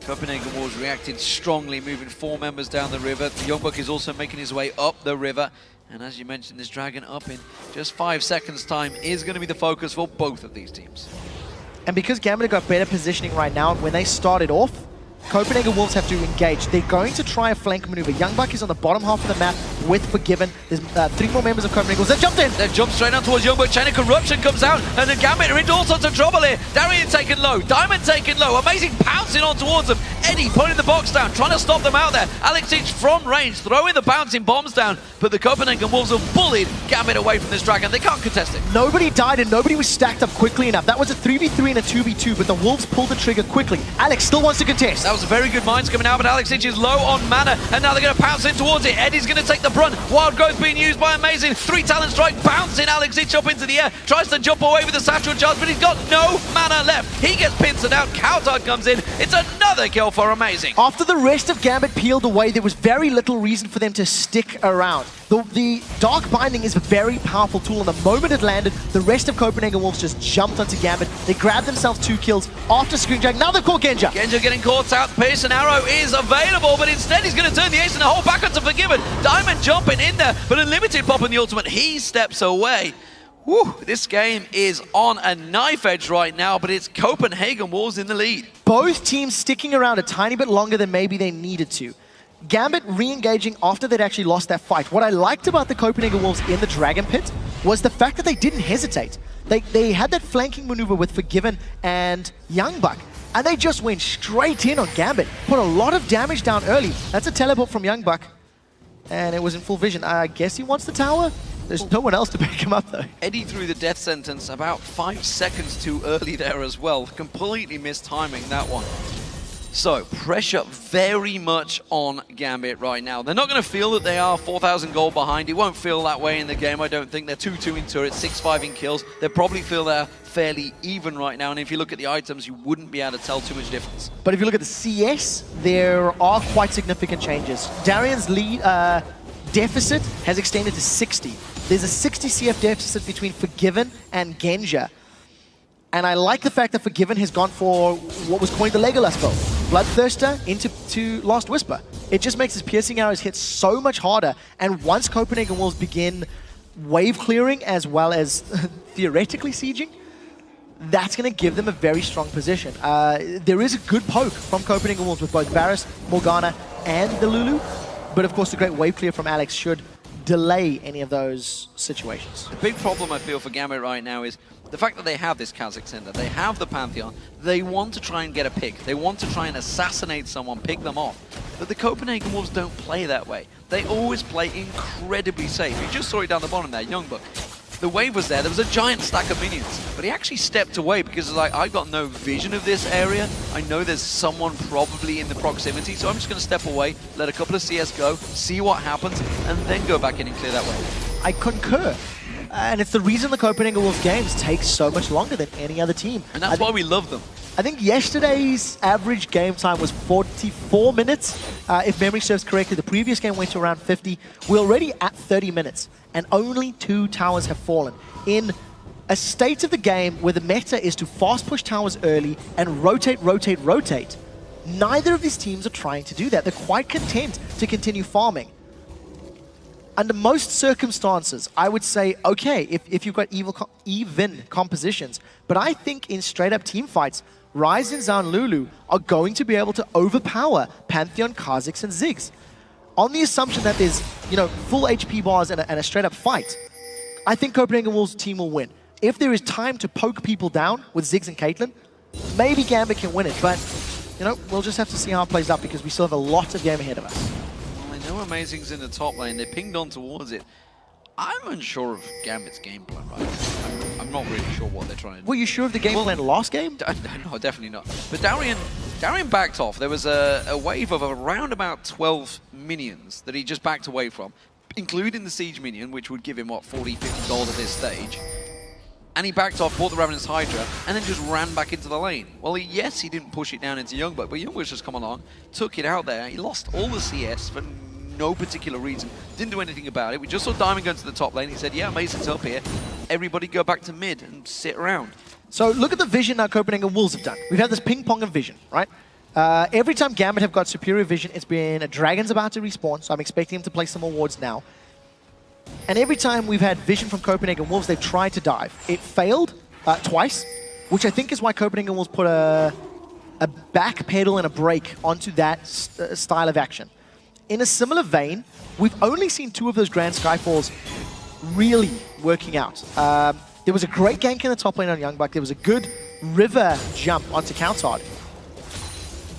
Copenhagen Wolves reacted strongly, moving 4 members down the river. Youngbuck is also making his way up the river. And as you mentioned, this Dragon up in just 5 seconds time is going to be the focus for both of these teams. And because Gambit got better positioning right now, when they started off, Copenhagen Wolves have to engage. They're going to try a flank maneuver. Youngbuck is on the bottom half of the map with Forgiven. There's 3 more members of Copenhagen Wolves. They've jumped in! They've jumped straight down towards Youngbuck. Chain of Corruption comes out, and the Gambit are into all sorts of trouble here. Darian taken low, Diamond taken low. Amazing pouncing on towards them. Eddie putting the box down, trying to stop them out there. Alexic from range, throwing the bouncing bombs down, but the Copenhagen Wolves have bullied Gambit away from this Dragon. They can't contest it. Nobody died and nobody was stacked up quickly enough. That was a 3v3 and a 2v2, but the Wolves pulled the trigger quickly. Alex still wants to contest. That was a very good minds coming out, but Alexic is low on mana, and now they're going to pounce in towards it. Eddie's going to take the brunt. Wild Growth being used by Amazing. 3 talent strike, bouncing Alexic up into the air. Tries to jump away with the satchel charge, but he's got no mana left. He gets pincered out. Coutard comes in. It's another kill for Amazing. After the rest of Gambit peeled away, there was very little reason for them to stick around. The Dark Binding is a very powerful tool, and the moment it landed, the rest of Copenhagen Wolves just jumped onto Gambit. They grabbed themselves 2 kills after Screen Jack. Now they've caught Genja. Genja getting caught out. Piercing Arrow is available, but instead he's going to turn the ace and the whole back onto Forgiven. Diamond jumping in there, but Unlimited popping the ultimate. He steps away. Whew, this game is on a knife edge right now, but it's Copenhagen Wolves in the lead. Both teams sticking around a tiny bit longer than maybe they needed to. Gambit re-engaging after they'd actually lost that fight. What I liked about the Copenhagen Wolves in the Dragon Pit was the fact that they didn't hesitate. They had that flanking maneuver with Forgiven and Youngbuck, and they just went straight in on Gambit. Put a lot of damage down early. That's a teleport from Youngbuck, and it was in full vision. I guess he wants the tower. There's no one else to pick him up, though. Eddie threw the death sentence about 5 seconds too early there as well. Completely missed timing that one. So, pressure very much on Gambit right now. They're not going to feel that they are 4,000 gold behind. It won't feel that way in the game, I don't think. They're 2-2 in turrets, 6-5 in kills. They probably feel they're fairly even right now. And if you look at the items, you wouldn't be able to tell too much difference. But if you look at the CS, there are quite significant changes. Darian's lead deficit has extended to 60. There's a 60 CF deficit between Forgiven and Genja. And I like the fact that Forgiven has gone for what was coined the Legolas build. Bloodthirster into Last Whisper. It just makes his piercing arrows hit so much harder. And once Copenhagen Wolves begin wave clearing as well as theoretically sieging, that's going to give them a very strong position. There is a good poke from Copenhagen Wolves with both Varus, Morgana, and the Lulu. But of course, the great wave clear from Alex should delay any of those situations. The big problem I feel for Gambit right now is the fact that they have this Kazakh Center, they have the Pantheon, they want to try and get a pick. They want to try and assassinate someone, pick them off. But the Copenhagen Wolves don't play that way. They always play incredibly safe. You just saw it down the bottom there, Youngbuck. The wave was there was a giant stack of minions, but he actually stepped away because it's like, I've got no vision of this area. I know there's someone probably in the proximity, so I'm just going to step away, let a couple of CS go, see what happens, and then go back in and clear that wave. I concur. And it's the reason the Copenhagen Wolves games take so much longer than any other team. And that's why we love them. I think yesterday's average game time was 44 minutes. If memory serves correctly, the previous game went to around 50. We're already at 30 minutes, and only 2 towers have fallen. In a state of the game where the meta is to fast push towers early and rotate, rotate, rotate, neither of these teams are trying to do that. They're quite content to continue farming. Under most circumstances, I would say, okay, if you've got even compositions, but I think in straight-up team fights, Ryze and Zhao and Lulu are going to be able to overpower Pantheon, Kha'Zix, and Ziggs. On the assumption that there's, full HP bars and a straight-up fight, I think Copenhagen Wolves' team will win. If there is time to poke people down with Ziggs and Caitlyn, maybe Gambit can win it, but, we'll just have to see how it plays out because we still have a lot of game ahead of us. No Amazing's in the top lane. They pinged on towards it. I'm unsure of Gambit's game plan, right? I'm not really sure what they're trying to do. Were you sure of the game plan last game? No, definitely not. But Darian backed off. There was a wave of around about 12 minions that he just backed away from, including the Siege minion, which would give him, what, 40, 50 gold at this stage. And he backed off, bought the Ravenous Hydra, and then just ran back into the lane. Well, yes, he didn't push it down into Youngbuck, but Youngbuck's just come along, took it out there. He lost all the CS for no particular reason. Didn't do anything about it. We just saw Diamond go to the top lane. He said, yeah, Mason's up here. Everybody go back to mid and sit around. So look at the vision now Copenhagen Wolves have done. We've had this ping-pong of vision, right? Every time Gambit have got superior vision, it's been a dragon's about to respawn, so I'm expecting him to place some more wards now. And every time we've had vision from Copenhagen Wolves, they've tried to dive. It failed twice, which I think is why Copenhagen Wolves put a back pedal and a brake onto that style of action. In a similar vein, we've only seen 2 of those Grand Skyfalls really working out. There was a great gank in the top lane on Youngbuck. There was a good river jump onto Countard.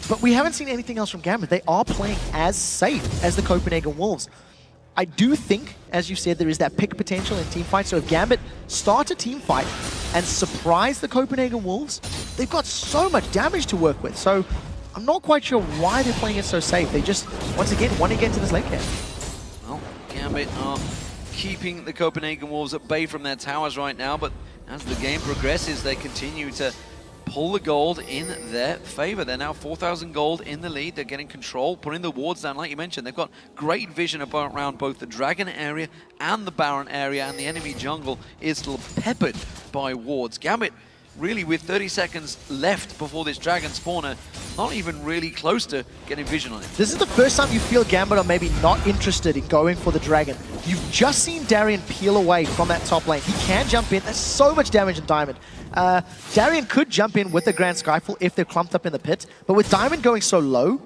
But we haven't seen anything else from Gambit. They are playing as safe as the Copenhagen Wolves. I do think, as you said, there is that pick potential in team fights. So if Gambit start a team fight and surprise the Copenhagen Wolves, they've got so much damage to work with. So I'm not quite sure why they're playing it so safe. They just, once again, want to get into this late game. Well, Gambit are keeping the Copenhagen Wolves at bay from their towers right now, but as the game progresses, they continue to pull the gold in their favor. They're now 4,000 gold in the lead. They're getting control, putting the wards down. Like you mentioned, they've got great vision around both the Dragon area and the Baron area, and the enemy jungle is still peppered by wards. Gambit, really with 30 seconds left before this Dragon spawner, not even really close to getting vision on it. This is the first time you feel Gambit are maybe not interested in going for the Dragon. You've just seen Darian peel away from that top lane. He can jump in. There's so much damage in Diamond. Darian could jump in with the Grand Skyfall if they're clumped up in the pit, but with Diamond going so low,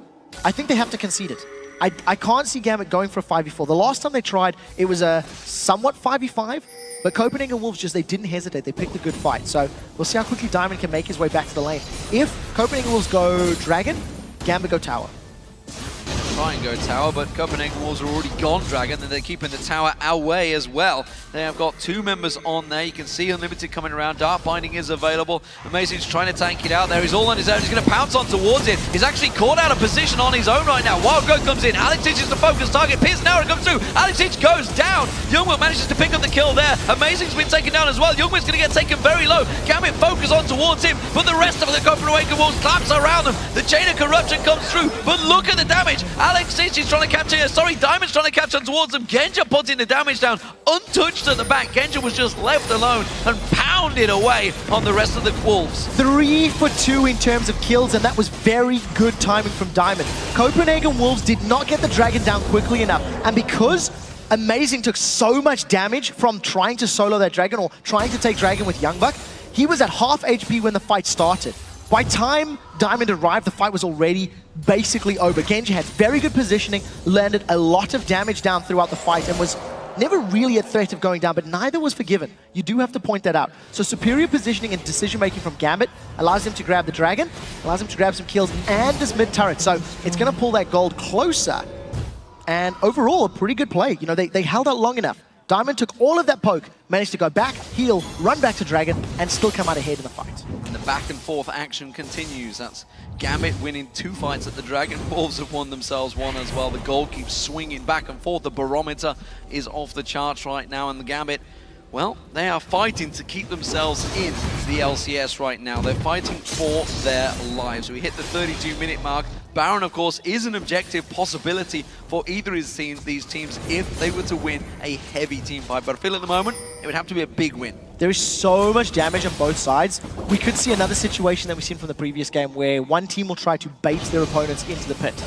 I think they have to concede it. I can't see Gambit going for a 5v4. The last time they tried, it was a somewhat 5v5, but Copenhagen Wolves they didn't hesitate. They picked a good fight. So we'll see how quickly Diamond can make his way back to the lane. If Copenhagen Wolves go Dragon, Gambit go Tower. Try and go tower, but Copenhagen Wolves are already gone Dragon, and they're keeping the tower away as well. They have got 2 members on there. You can see Unlimited coming around. Dark Binding is available. Amazing's trying to tank it out there. He's all on his own. He's going to pounce on towards it. He's actually caught out of position on his own right now. Wild Growth comes in. Alex Hitch is the focus target. Pierce now comes through. Alex Hitch goes down. Youngwood manages to pick up the kill there. Amazing's been taken down as well. Youngwood's going to get taken very low. Gambit focus on towards him, but the rest of the Copenhagen Wolves collapse around them. The chain of corruption comes through, but look at the damage. Alex Hitch is trying to capture, Diamond's trying to capture towards them. Genja putting the damage down, untouched at the back. Genja was just left alone and pounded away on the rest of the Wolves. 3 for 2 in terms of kills, and that was very good timing from Diamond. Copenhagen Wolves did not get the Dragon down quickly enough, and because Amazing took so much damage from trying to solo that Dragon or trying to take Dragon with Youngbuck, he was at half HP when the fight started. By time Diamond arrived, the fight was already basically over. Genji had very good positioning, landed a lot of damage down throughout the fight, and was never really a threat of going down, but neither was forgiven. You do have to point that out. So superior positioning and decision-making from Gambit allows him to grab the Dragon, allows him to grab some kills and this mid-turret. So it's going to pull that gold closer. And overall, a pretty good play. You know, they held out long enough. Diamond took all of that poke, managed to go back, heal, run back to Dragon, and still come out ahead in the fight. And the back and forth action continues. That's Gambit winning 2 fights at the Dragon. Wolves have won themselves 1 as well. The gold keeps swinging back and forth. The barometer is off the charts right now, and the Gambit, well, they are fighting to keep themselves in the LCS right now. They're fighting for their lives. We hit the 32-minute mark. Baron, of course, is an objective possibility for either of these teams if they were to win a heavy team fight. But I feel at the moment, it would have to be a big win. There is so much damage on both sides. We could see another situation that we've seen from the previous game where one team will try to bait their opponents into the pit.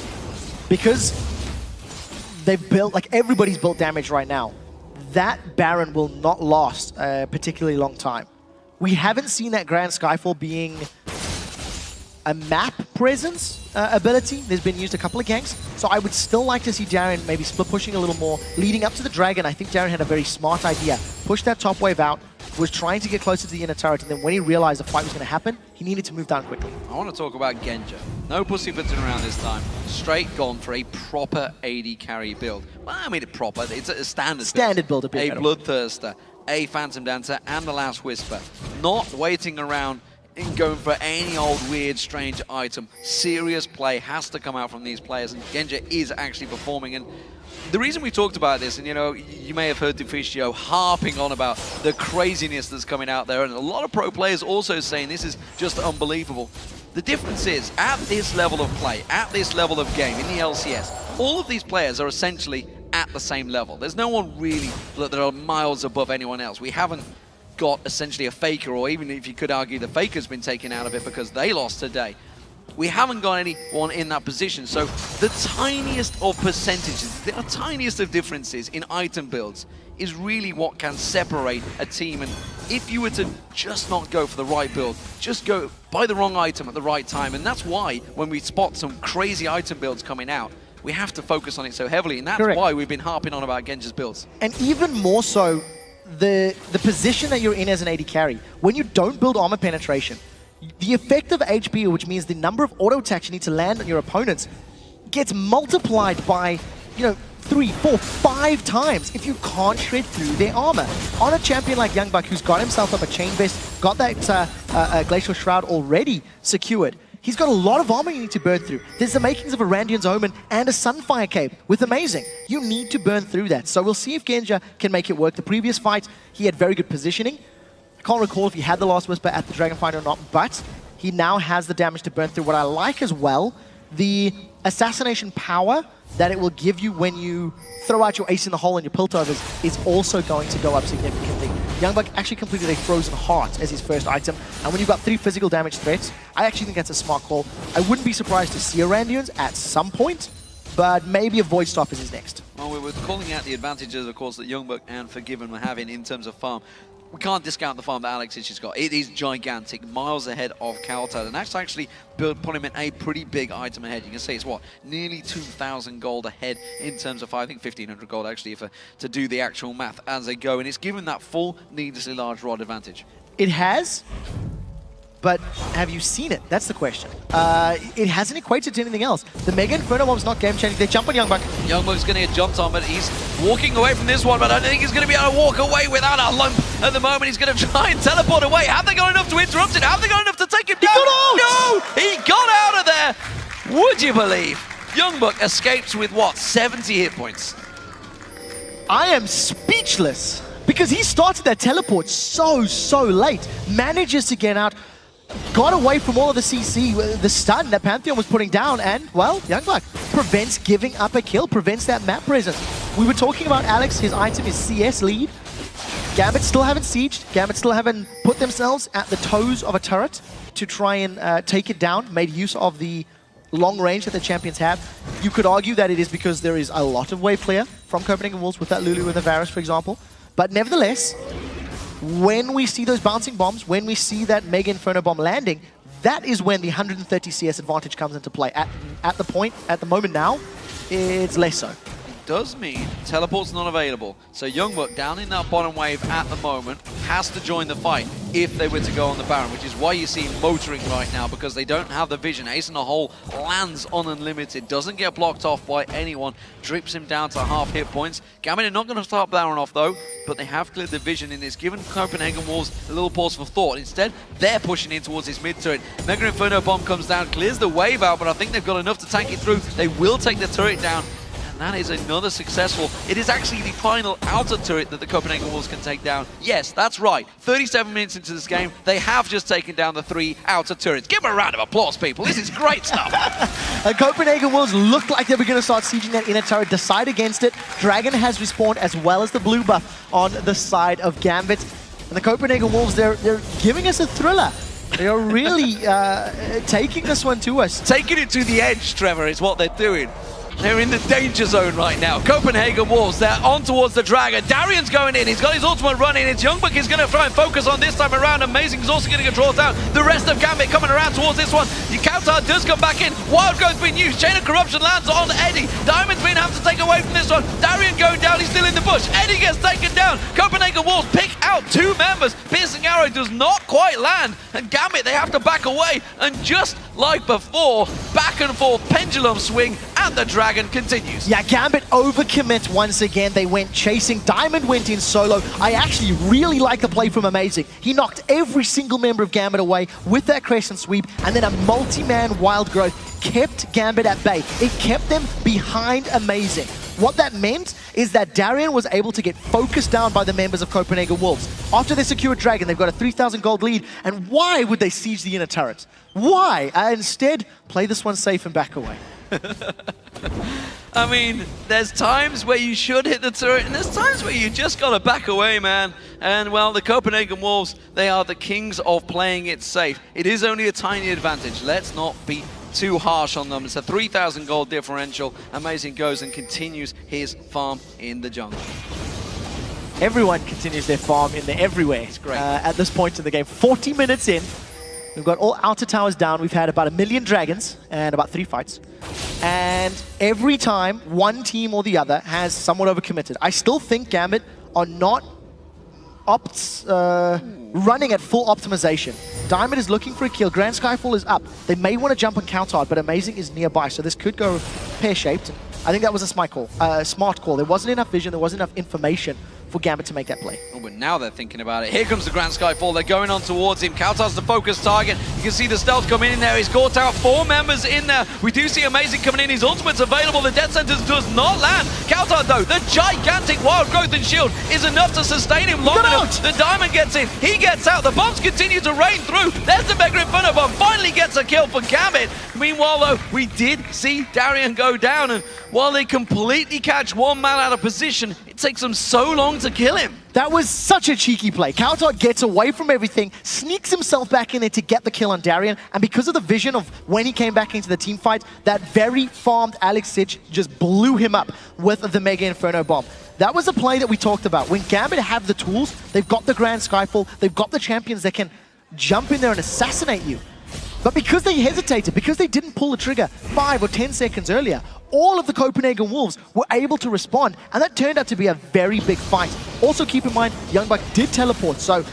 Because they've built, like everybody's built damage right now. That Baron will not last a particularly long time. We haven't seen that Grand Skyfall being a map presence ability. There's been used a couple of ganks, so I would still like to see Darian maybe split pushing a little more. Leading up to the Dragon, I think Darian had a very smart idea. Pushed that top wave out, was trying to get closer to the inner turret, and then when he realized the fight was going to happen, he needed to move down quickly. I want to talk about Genja. No pussyfooting around this time. Straight gone for a proper AD carry build. Well, I mean it proper. It's a standard build. A Bloodthirster, a Phantom Dancer, and the Last Whisper. Not waiting around and going for any old weird strange item. Serious play has to come out from these players, and Genja is actually performing. And the reason we talked about this, and you know, you may have heard Deficio harping on about the craziness that's coming out there, and a lot of pro players also saying this is just unbelievable. The difference is, at this level of play, at this level of game in the LCS, all of these players are essentially at the same level. There's no one really that are miles above anyone else. We haven't got essentially a faker, or even if you could argue the faker's been taken out of it because they lost today. We haven't got anyone in that position, so the tiniest of percentages, the tiniest of differences in item builds is really what can separate a team. And if you were to just not go for the right build, just go buy the wrong item at the right time, and that's why when we spot some crazy item builds coming out, we have to focus on it so heavily, and that's Correct. why we've been harping on about Genja's builds. And even more so, the position that you're in as an AD carry, when you don't build armor penetration, the effective HP, which means the number of auto attacks you need to land on your opponents, gets multiplied by, 3, 4, 5 times if you can't shred through their armor. On a champion like Youngbuck, who's got himself up a chain vest, got that Glacial Shroud already secured, he's got a lot of armor you need to burn through. There's the makings of a Randian's Omen and a Sunfire Cape with Amazing. You need to burn through that. So we'll see if Genja can make it work. The previous fight, he had very good positioning. I can't recall if he had the Last Whisper at the Dragon fight or not, but he now has the damage to burn through. What I like as well, the assassination power that it will give you when you throw out your ace in the hole and your Piltovers is also going to go up significantly. Youngbuck actually completed a Frozen Heart as his first item, and when you've got 3 physical damage threats, I actually think that's a smart call. I wouldn't be surprised to see a Randuin's at some point, but maybe a Void Stop is his next. Well, we were calling out the advantages, of course, that Youngbuck and Forgiven were having in terms of farm. We can't discount the farm that Alex has got. It is gigantic, miles ahead of Kaltad, and that's actually put him in a pretty big item ahead. You can see it's what, nearly 2,000 gold ahead in terms of, I think 1,500 gold actually to do the actual math as they go, and it's given that full needlessly large rod advantage. It has, but have you seen it? That's the question. It hasn't equated to anything else. The Mega Inferno Bomb's not game-changing. They jump on Youngbuck. Youngbuck's going to get jumped on, but he's walking away from this one, but I don't think he's going to be able to walk away without a lump at the moment. He's going to try and teleport away. Have they got enough to interrupt it? Have they got enough to take him down? He got out! No! He got out of there! Would you believe? Youngbuck escapes with, what, 70 hit points? I am speechless because he started that teleport so late. Manages to get out, got away from all of the CC, the stun that Pantheon was putting down, and, well, Youngbuck prevents giving up a kill, prevents that map presence. We were talking about Alex, his item is CS lead. Gambit still haven't sieged, Gambit still haven't put themselves at the toes of a turret to try and take it down, made use of the long range that the champions have. You could argue that it is because there is a lot of wave clear from Copenhagen Wolves with that Lulu and the Varus, for example. But nevertheless, when we see those bouncing bombs, when we see that Mega Inferno Bomb landing, that is when the 130 CS advantage comes into play. At the moment now, it's less so. Does mean teleport's not available. So Youngbuck down in that bottom wave at the moment has to join the fight if they were to go on the Baron, which is why you see him motoring right now, because they don't have the vision. Ace in the hole lands on Unlimited, doesn't get blocked off by anyone, drips him down to half hit points. Gambit are not going to start Baron off though, but they have cleared the vision and it's given Copenhagen Wolves a little pause for thought. Instead, they're pushing in towards his mid turret. Mega Inferno Bomb comes down, clears the wave out, but I think they've got enough to tank it through. They will take the turret down. That is another successful. It is actually the final outer turret that the Copenhagen Wolves can take down. Yes, that's right. 37 minutes into this game, they have just taken down the 3 outer turrets. Give them a round of applause, people. This is great stuff. The Copenhagen Wolves looked like they were going to start sieging that inner turret, decide against it. Dragon has respawned as well as the blue buff on the side of Gambit. And the Copenhagen Wolves, they're giving us a thriller. They are really taking this one to us. Taking it to the edge, Trevor, is what they're doing. They're in the danger zone right now. Copenhagen Wolves, they're on towards the Dragon. Darian's going in. He's got his ultimate running. It's Youngbuck is going to try and focus on this time around. Amazing is also going to get drawn down. The rest of Gambit coming around towards this one. The counter does come back in. Wild Growth's been used. Chain of Corruption lands on Eddie. Diamond's been having to take away from this one. Darian going down. He's still in the bush. Eddie gets taken down. Copenhagen Wolves pick out 2 members. Piercing Arrow does not quite land. And Gambit, they have to back away. And just like before, back and forth pendulum swing at the Dragon continues. Yeah, Gambit overcommit once again. They went chasing. Diamond went in solo. I actually really like the play from Amazing. He knocked every single member of Gambit away with that crescent sweep, and then a multi-man Wild Growth kept Gambit at bay. It kept them behind Amazing. What that meant is that Darian was able to get focused down by the members of Copenhagen Wolves. After they secured Dragon, they've got a 3,000 gold lead, and why would they siege the inner turret? Why? Instead, play this one safe and back away. I mean, there's times where you should hit the turret, and there's times where you just gotta back away, man. And, well, the Copenhagen Wolves, they are the kings of playing it safe. It is only a tiny advantage. Let's not be too harsh on them. It's a 3,000 gold differential. Amazing goes and continues his farm in the jungle. Everyone continues their farm in the everywhere. It's great. At this point in the game. 40 minutes in. We've got all outer towers down. We've had about 1 million dragons and about 3 fights. And every time, one team or the other has somewhat overcommitted. I still think Gambit are not running at full optimization. Diamond is looking for a kill. Grand Skyfall is up. They may want to jump on counter, but Amazing is nearby, so this could go pear-shaped. I think that was a smart call. There wasn't enough vision. There wasn't enough information for Gambit to make that play. Oh, but now they're thinking about it. Here comes the Grand Skyfall. They're going on towards him. Kautar's the focus target. You can see the stealth coming in there. He's caught out 4 members in there. We do see Amazing coming in. His ultimate's available. The death sentence does not land. Kautar, though, the gigantic wild growth and shield is enough to sustain him long enough. The diamond gets in. He gets out. The bombs continue to rain through. There's the Mega Inferno bomb. Finally gets a kill for Gambit. Meanwhile, though, we did see Darian go down. And while they completely catch one man out of position, it takes them so long to kill him. That was such a cheeky play. Kautar gets away from everything, sneaks himself back in there to get the kill on Darian, and because of the vision of when he came back into the team fight, that very farmed Alex Sitch just blew him up with the Mega Inferno bomb. That was a play that we talked about. When Gambit have the tools, they've got the Grand Skyfall, they've got the champions that can jump in there and assassinate you. But because they hesitated, because they didn't pull the trigger 5 or 10 seconds earlier, all of the Copenhagen Wolves were able to respond, and that turned out to be a very big fight. Also keep in mind, Youngbuck did teleport, so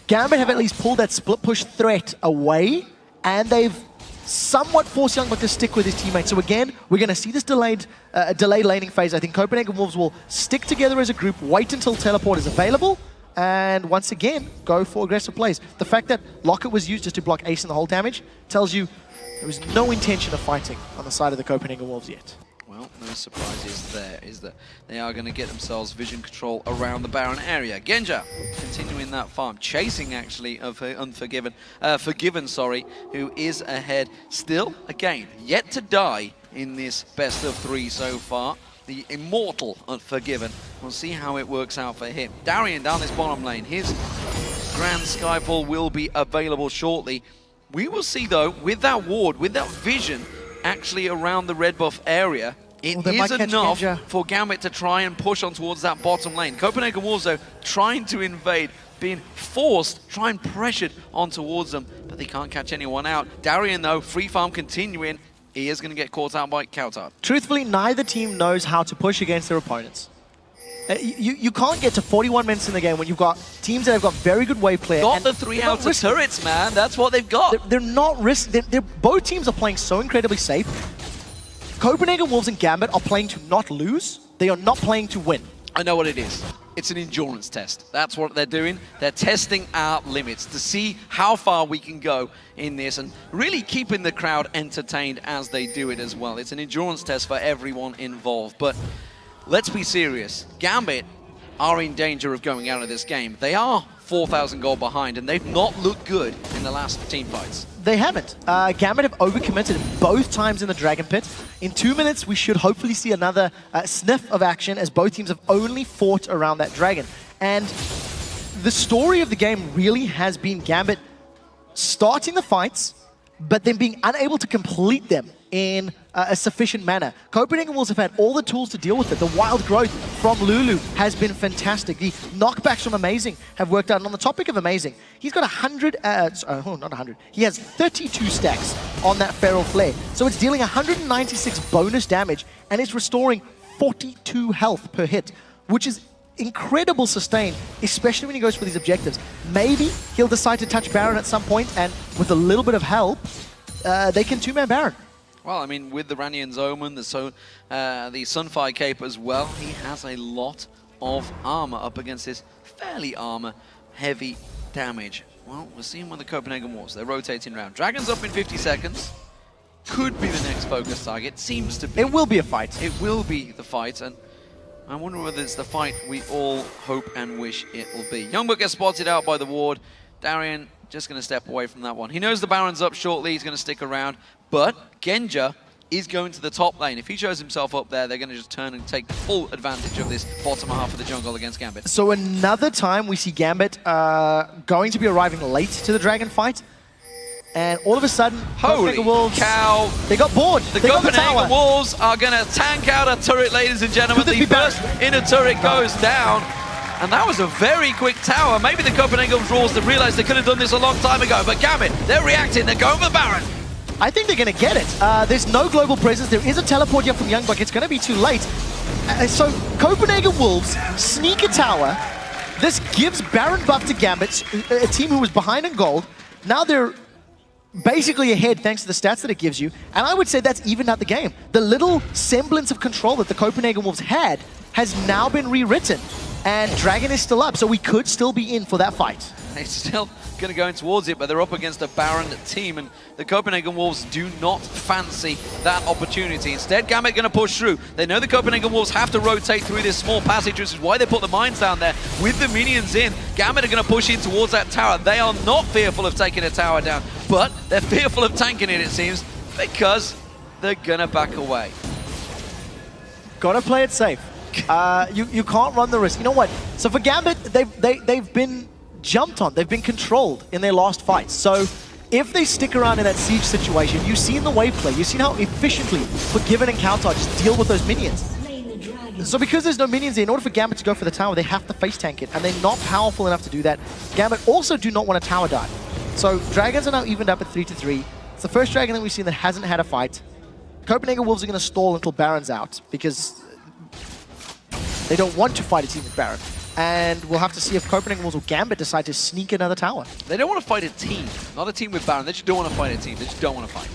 Gambit have at least pulled that split push threat away, and they've somewhat forced Youngbuck to stick with his teammates. So again, we're going to see this delayed laning phase. I think Copenhagen Wolves will stick together as a group, wait until teleport is available, and once again, go for aggressive plays. The fact that Locket was used just to block Ace and the whole damage tells you there was no intention of fighting on the side of the Copenhagen Wolves yet. Well, no surprises there, is that they are going to get themselves vision control around the Baron area. Genja continuing that farm, chasing actually of Forgiven, who is ahead still, again, yet to die in this best of 3 so far. The immortal Unforgiven. We'll see how it works out for him. Darian down this bottom lane. His Grand Skyfall will be available shortly. We will see, though, with that ward, with that vision actually around the red buff area, it is enough for Gambit to try and push on towards that bottom lane. Copenhagen Wolves, though, trying to invade, being forced, trying pressured on towards them, but they can't catch anyone out. Darian, though, free farm continuing. He is going to get caught out by Kautar. Truthfully, neither team knows how to push against their opponents. You can't get to 41 minutes in the game when you've got teams that have got very good wave play. Got the 3 outer turrets, man. That's what they've got. They're not both teams are playing so incredibly safe. Copenhagen Wolves and Gambit are playing to not lose. They are not playing to win. I know what it is. It's an endurance test. That's what they're doing. They're testing our limits to see how far we can go in this and really keeping the crowd entertained as they do it as well. It's an endurance test for everyone involved. But let's be serious. Gambit are in danger of going out of this game. They are 4,000 gold behind, and they've not looked good in the last team fights. They haven't. Gambit have overcommitted both times in the Dragon Pit. In 2 minutes, we should hopefully see another sniff of action as both teams have only fought around that dragon. And the story of the game really has been Gambit starting the fights, but then being unable to complete them in a sufficient manner. Copenhagen Wolves have had all the tools to deal with it. The wild growth from Lulu has been fantastic. The knockbacks from Amazing have worked out. And on the topic of Amazing, he's got 100, not 100, he has 32 stacks on that Feral Flare. So it's dealing 196 bonus damage, and it's restoring 42 health per hit, which is incredible sustain, especially when he goes for these objectives. Maybe he'll decide to touch Baron at some point, and with a little bit of help, they can two-man Baron. Well, I mean, with the Ranian's Omen, the Sunfire Cape as well, he has a lot of armor up against this fairly armor-heavy damage. Well, we're seeing with the Copenhagen Wolves. They're rotating around. Dragon's up in 50 seconds. Could be the next focus target. Seems to be. It will be a fight. It will be the fight, and I wonder whether it's the fight we all hope and wish it will be. Youngbuck gets spotted out by the ward. Darian just going to step away from that one. He knows the Baron's up shortly. He's going to stick around. But Genja is going to the top lane. If he shows himself up there, they're going to just turn and take full advantage of this bottom half of the jungle against Gambit. So another time we see Gambit going to be arriving late to the Dragon fight. And all of a sudden, holy Wolves, cow! They got bored. The Copenhagen Wolves are going to tank out a turret, ladies and gentlemen. The first inner turret goes down. And that was a very quick tower. Maybe the Copenhagen Wolves have realized they could have done this a long time ago. But Gambit, they're reacting. They're going for the Baron. I think they're going to get it. There's no global presence. There is a teleport here from Youngbuck. It's going to be too late. So Copenhagen Wolves sneak a tower. This gives Baron buff to Gambit, a team who was behind in gold. Now they're basically ahead thanks to the stats that it gives you. And I would say that's evened out the game. The little semblance of control that the Copenhagen Wolves had has now been rewritten. and Dragon is still up, so we could still be in for that fight. They're still going to go in towards it, but they're up against a Baron team, and the Copenhagen Wolves do not fancy that opportunity. Instead, Gambit going to push through. They know the Copenhagen Wolves have to rotate through this small passage, which is why they put the mines down there with the minions in. Gambit are going to push in towards that tower. They are not fearful of taking a tower down, but they're fearful of tanking it seems, because they're going to back away. Gotta play it safe. You can't run the risk. You know what? So for Gambit, they've been jumped on. They've been controlled in their last fights. So if they stick around in that siege situation, you've seen the wave play. You've seen how efficiently Forgiven and Counter just deal with those minions. So because there's no minions there, in order for Gambit to go for the tower, they have to face tank it, and they're not powerful enough to do that. Gambit also do not want a tower dive. So Dragons are now evened up at 3-3. It's the first Dragon that we've seen that hasn't had a fight. Copenhagen Wolves are going to stall until Baron's out, because they don't want to fight a team with Baron. And we'll have to see if Copenhagen Wolves or Gambit decide to sneak another tower. They don't want to fight a team, not a team with Baron. They just don't want to fight a team. They just don't want to fight.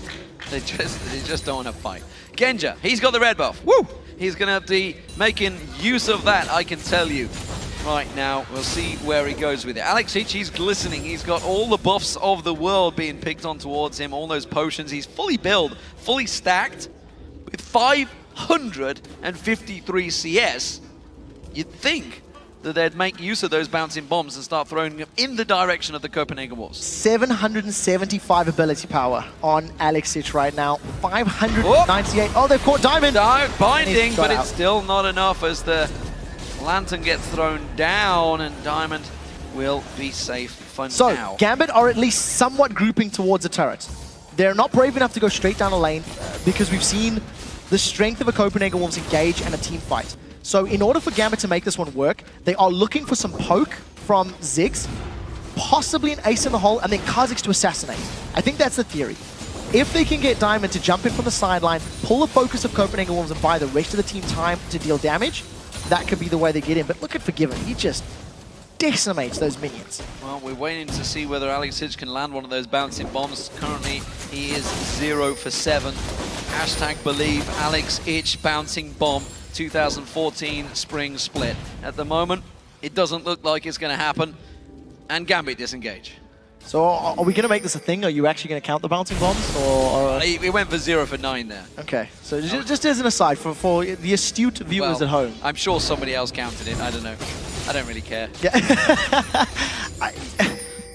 They just don't want to fight. Genja, he's got the red buff. Woo! He's going to be making use of that, I can tell you. Right now, we'll see where he goes with it. Alex Ich, he's glistening. He's got all the buffs of the world being picked on towards him, all those potions. He's fully built, fully stacked, with 553 CS. You'd think that they'd make use of those bouncing bombs and start throwing them in the direction of the Copenhagen Wolves. 775 ability power on Alex Ich right now. 598. Oh, they've caught Diamond. Binding, but it's still not enough as the Lantern gets thrown down, and Diamond will be safe for now. So, Gambit are at least somewhat grouping towards a turret. They're not brave enough to go straight down a lane because we've seen the strength of a Copenhagen Wolves engage and a team fight. So in order for Gambit to make this one work, they are looking for some poke from Ziggs, possibly an ace in the hole, and then Kha'Zix to assassinate. I think that's the theory. If they can get Diamond to jump in from the sideline, pull the focus of Copenhagen Wolves and buy the rest of the team time to deal damage, that could be the way they get in. But look at Forgiven, he just decimates those minions. Well, we're waiting to see whether Alex Ich can land one of those bouncing bombs. Currently, he is 0 for 7. Hashtag believe Alex Ich bouncing bomb. 2014 spring split. At the moment, it doesn't look like it's going to happen, and Gambit disengage. So are we going to make this a thing? Are you actually going to count the bouncing bombs? Or He went for 0 for 9 there. Okay, so just as an aside, for the astute viewers at home. I'm sure somebody else counted it, I don't know. I don't really care. Yeah.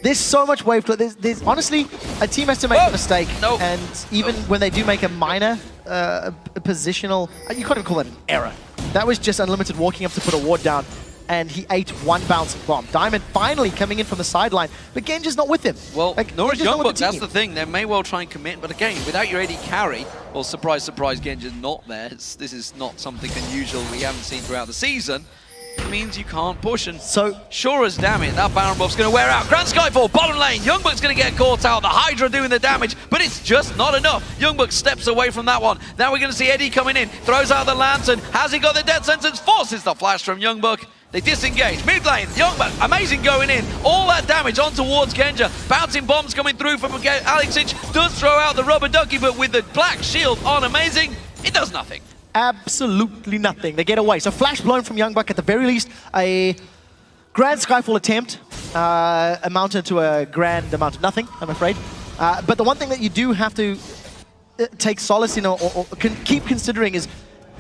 There's so much wave play. There's honestly, a team has to make a mistake, and even when they do make a minor positional, you can't even call it an error. That was just Unlimited walking up to put a ward down, and he ate one bouncing bomb. Diamond finally coming in from the sideline, but Genja's not with him. Well, nor is Youngbuck, that's the thing. They may well try and commit, but again, without your AD carry, well, surprise, surprise, Genja's not there. This is not something unusual we haven't seen throughout the season. It means you can't push, and so sure as damn it, that Baron buff's going to wear out. Grand Skyfall, bottom lane, Youngbuck's going to get caught out, the Hydra doing the damage, but it's just not enough. Youngbuck steps away from that one. Now we're going to see Eddie coming in, throws out the Lantern, has he got the death sentence? Forces the flash from Youngbuck. They disengage, mid lane, Youngbuck, amazing going in, all that damage on towards Genja, bouncing bombs coming through from Alex Ich, does throw out the rubber ducky, but with the black shield on amazing, it does nothing. Absolutely nothing. They get away. So flash blown from Youngbuck, at the very least, a grand Skyfall attempt amounted to a grand amount of nothing, I'm afraid. But the one thing that you do have to take solace in or keep considering is,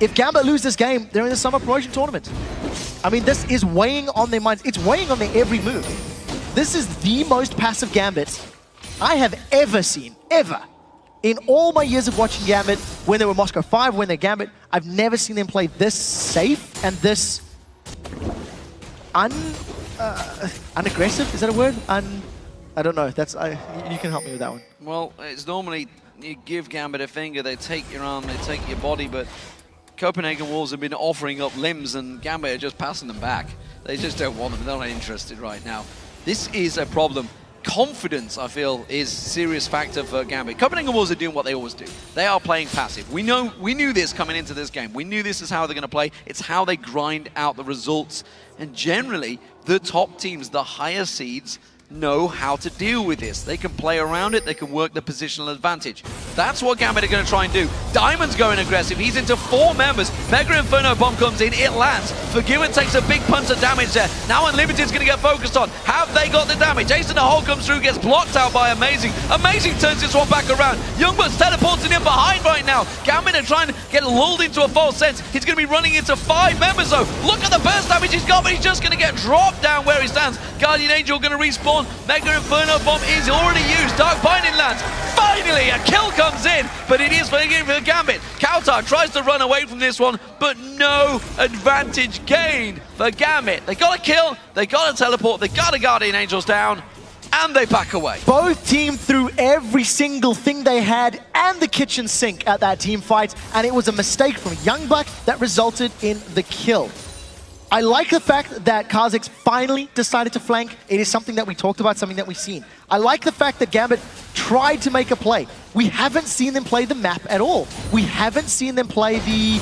if Gambit lose this game, they're in the summer promotion tournament. I mean, this is weighing on their minds. It's weighing on their every move. This is the most passive Gambit I have ever seen, ever. In all my years of watching Gambit, when they were Moscow 5, when they're Gambit, I've never seen them play this safe and this unaggressive. Is that a word? I don't know. That's you can help me with that one. Well, it's normally you give Gambit a finger, they take your arm, they take your body, but Copenhagen Wolves have been offering up limbs, and Gambit are just passing them back. They just don't want them. They're not interested right now. This is a problem. Confidence, I feel, is a serious factor for Gambit. Copenhagen Wolves are doing what they always do. They are playing passive. We knew this coming into this game. We knew this is how they're going to play. It's how they grind out the results. And generally, the top teams, the higher seeds, know how to deal with this. They can play around it. They can work the positional advantage. That's what Gambit are going to try and do. Diamond's going aggressive. He's into 4 members. Mega Inferno Bomb comes in. It lands. Forgiven takes a big punch of damage there. Now Unlimited's going to get focused on. Have they got the damage? Ace in the hole comes through, gets blocked out by Amazing. Amazing turns this one back around. Youngbucks teleporting in behind right now. Gambit are trying to get lulled into a false sense. He's going to be running into 5 members though. Look at the burst damage he's got, but he's just going to get dropped down where he stands. Guardian Angel going to respawn. Mega Inferno Bomb is already used. Dark Binding lands. Finally, a kill comes in, but it is for Gambit. Kautar tries to run away from this one, but no advantage gained for Gambit. They got a kill, they got a teleport, they got a Guardian Angels down, and they back away. Both teams threw every single thing they had and the kitchen sink at that team fight, and it was a mistake from Youngbuck that resulted in the kill. I like the fact that Kha'Zix finally decided to flank. It is something that we talked about, something that we've seen. I like the fact that Gambit tried to make a play. We haven't seen them play the map at all. We haven't seen them play the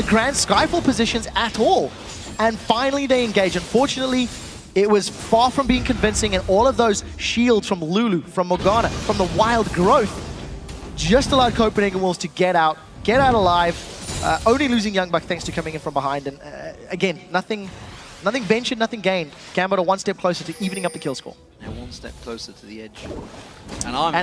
Grand Skyfall positions at all. And finally they engage. Unfortunately, it was far from being convincing, and all of those shields from Lulu, from Morgana, from the Wild Growth just allowed Copenhagen Wolves to get out alive. Only losing Youngbuck thanks to coming in from behind, and again, nothing ventured, nothing gained. Gambit are one step closer to evening up the kill score. And one step closer to the edge. And I'm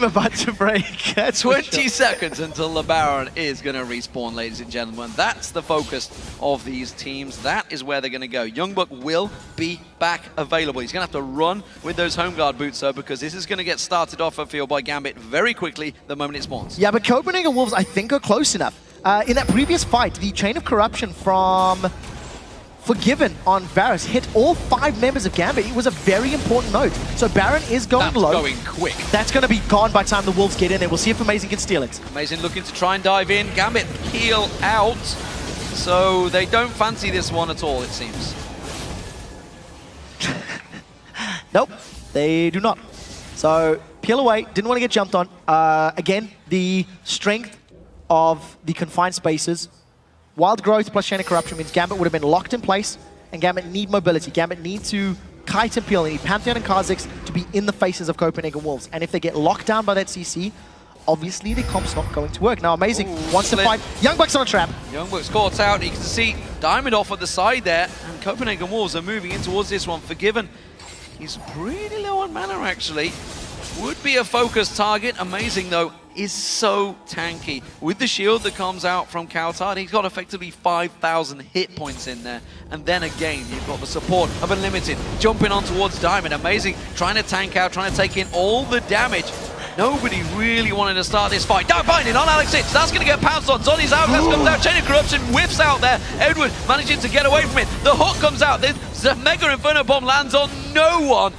about to break. 20 seconds until the Baron is going to respawn, ladies and gentlemen. That's the focus of these teams. That is where they're going to go. Youngbuck will be back available. He's going to have to run with those home guard boots, though, because this is going to get started off a field by Gambit very quickly the moment it spawns. Yeah, but Copenhagen Wolves, I think, are close enough. In that previous fight, the Chain of Corruption from Forgiven on Varus hit all 5 members of Gambit. It was a very important node. So Baron is going low. That's going quick. That's going to be gone by the time the Wolves get in there. We'll see if Amazing can steal it. Amazing looking to try and dive in. Gambit peel out. So they don't fancy this one at all, it seems. Nope, they do not. So peel away. Didn't want to get jumped on. Again, the strength of the confined spaces. Wild Growth plus Chain of Corruption means Gambit would have been locked in place, and Gambit need mobility. Gambit need to kite and peel. They need Pantheon and Kha'Zix to be in the faces of Copenhagen Wolves. And if they get locked down by that CC, obviously the comp's not going to work. Now Amazing wants to fight. Youngbuck's on a trap. Youngbuck's caught out. You can see Diamond off at the side there, and Copenhagen Wolves are moving in towards this one. Forgiven. He's pretty low on mana, actually. Would be a focus target. Amazing, though, is so tanky. With the shield that comes out from Kautar, he's got effectively 5,000 hit points in there. And then again, you've got the support of Unlimited jumping on towards Diamond. Amazing, trying to tank out, trying to take in all the damage. Nobody really wanted to start this fight. Dark Binding on Alex Hitch. That's going to get pounced on. Zoni's out. That's comes out. Chain of Corruption whiffs out there. Edward managing to get away from it. The hook comes out. The Mega Inferno Bomb lands on no one.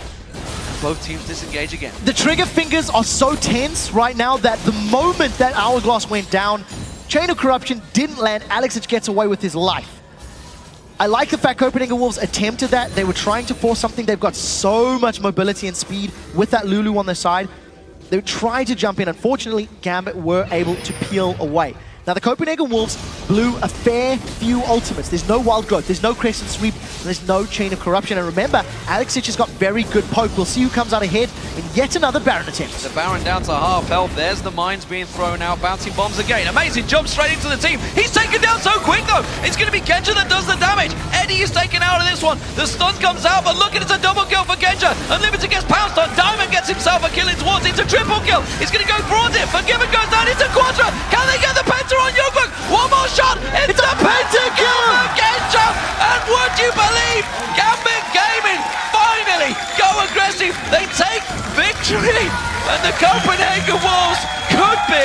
Both teams disengage again. The trigger fingers are so tense right now that the moment that Hourglass went down, Chain of Corruption didn't land. Alexic gets away with his life. I like the fact Copenhagen Wolves attempted that. They were trying to force something. They've got so much mobility and speed with that Lulu on their side. They tried to jump in. Unfortunately, Gambit were able to peel away. Now, the Copenhagen Wolves blew a fair few ultimates. There's no Wild Growth, there's no Crescent Sweep, there's no Chain of Corruption. And remember, Alexic has got very good poke. We'll see who comes out ahead in yet another Baron attempt. The Baron down to half health. There's the mines being thrown out, bouncing bombs again. Amazing jump straight into the team. He's taken down so quick, though. It's going to be Genja that does the damage. Eddie is taken out of this one. The stun comes out, but look at it, it's a double kill for Genja. Unlimited gets pounced on. Diamond gets himself a kill in towards it. It's a triple kill. He's going to go towards it. Forgiven goes down into Quadra. Can they get the Penta on Youngbuck? One more shot. It's a pentakill for Genja. And would you believe Gambit Gaming finally go aggressive. They take victory. And the Copenhagen Wolves could be,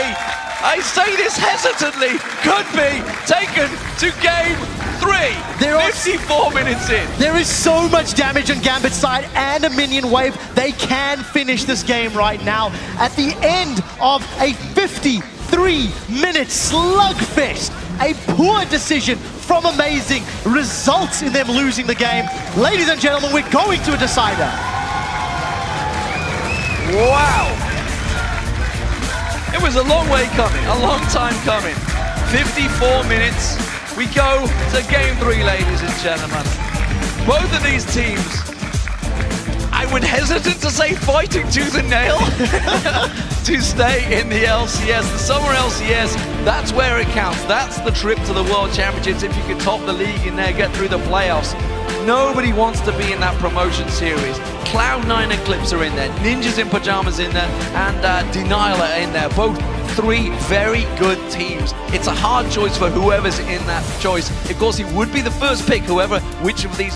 I say this hesitantly, could be taken to game 3. 54 minutes in. There is so much damage on Gambit's side and a minion wave. They can finish this game right now at the end of a 53-minute slugfest. A poor decision from Amazing results in them losing the game. Ladies and gentlemen, we're going to a decider. Wow. It was a long way coming, a long time coming. 54 minutes. We go to game 3, ladies and gentlemen. Both of these teams, I would been hesitant to say fighting tooth and nail to stay in the LCS. The Summer LCS, that's where it counts. That's the trip to the World Championships. If you could top the league in there, get through the playoffs. Nobody wants to be in that promotion series. Cloud9 Eclipse are in there, Ninjas in Pajamas in there, and Denial are in there. Both three very good teams. It's a hard choice for whoever's in that choice. Of course, he would be the first pick, which of these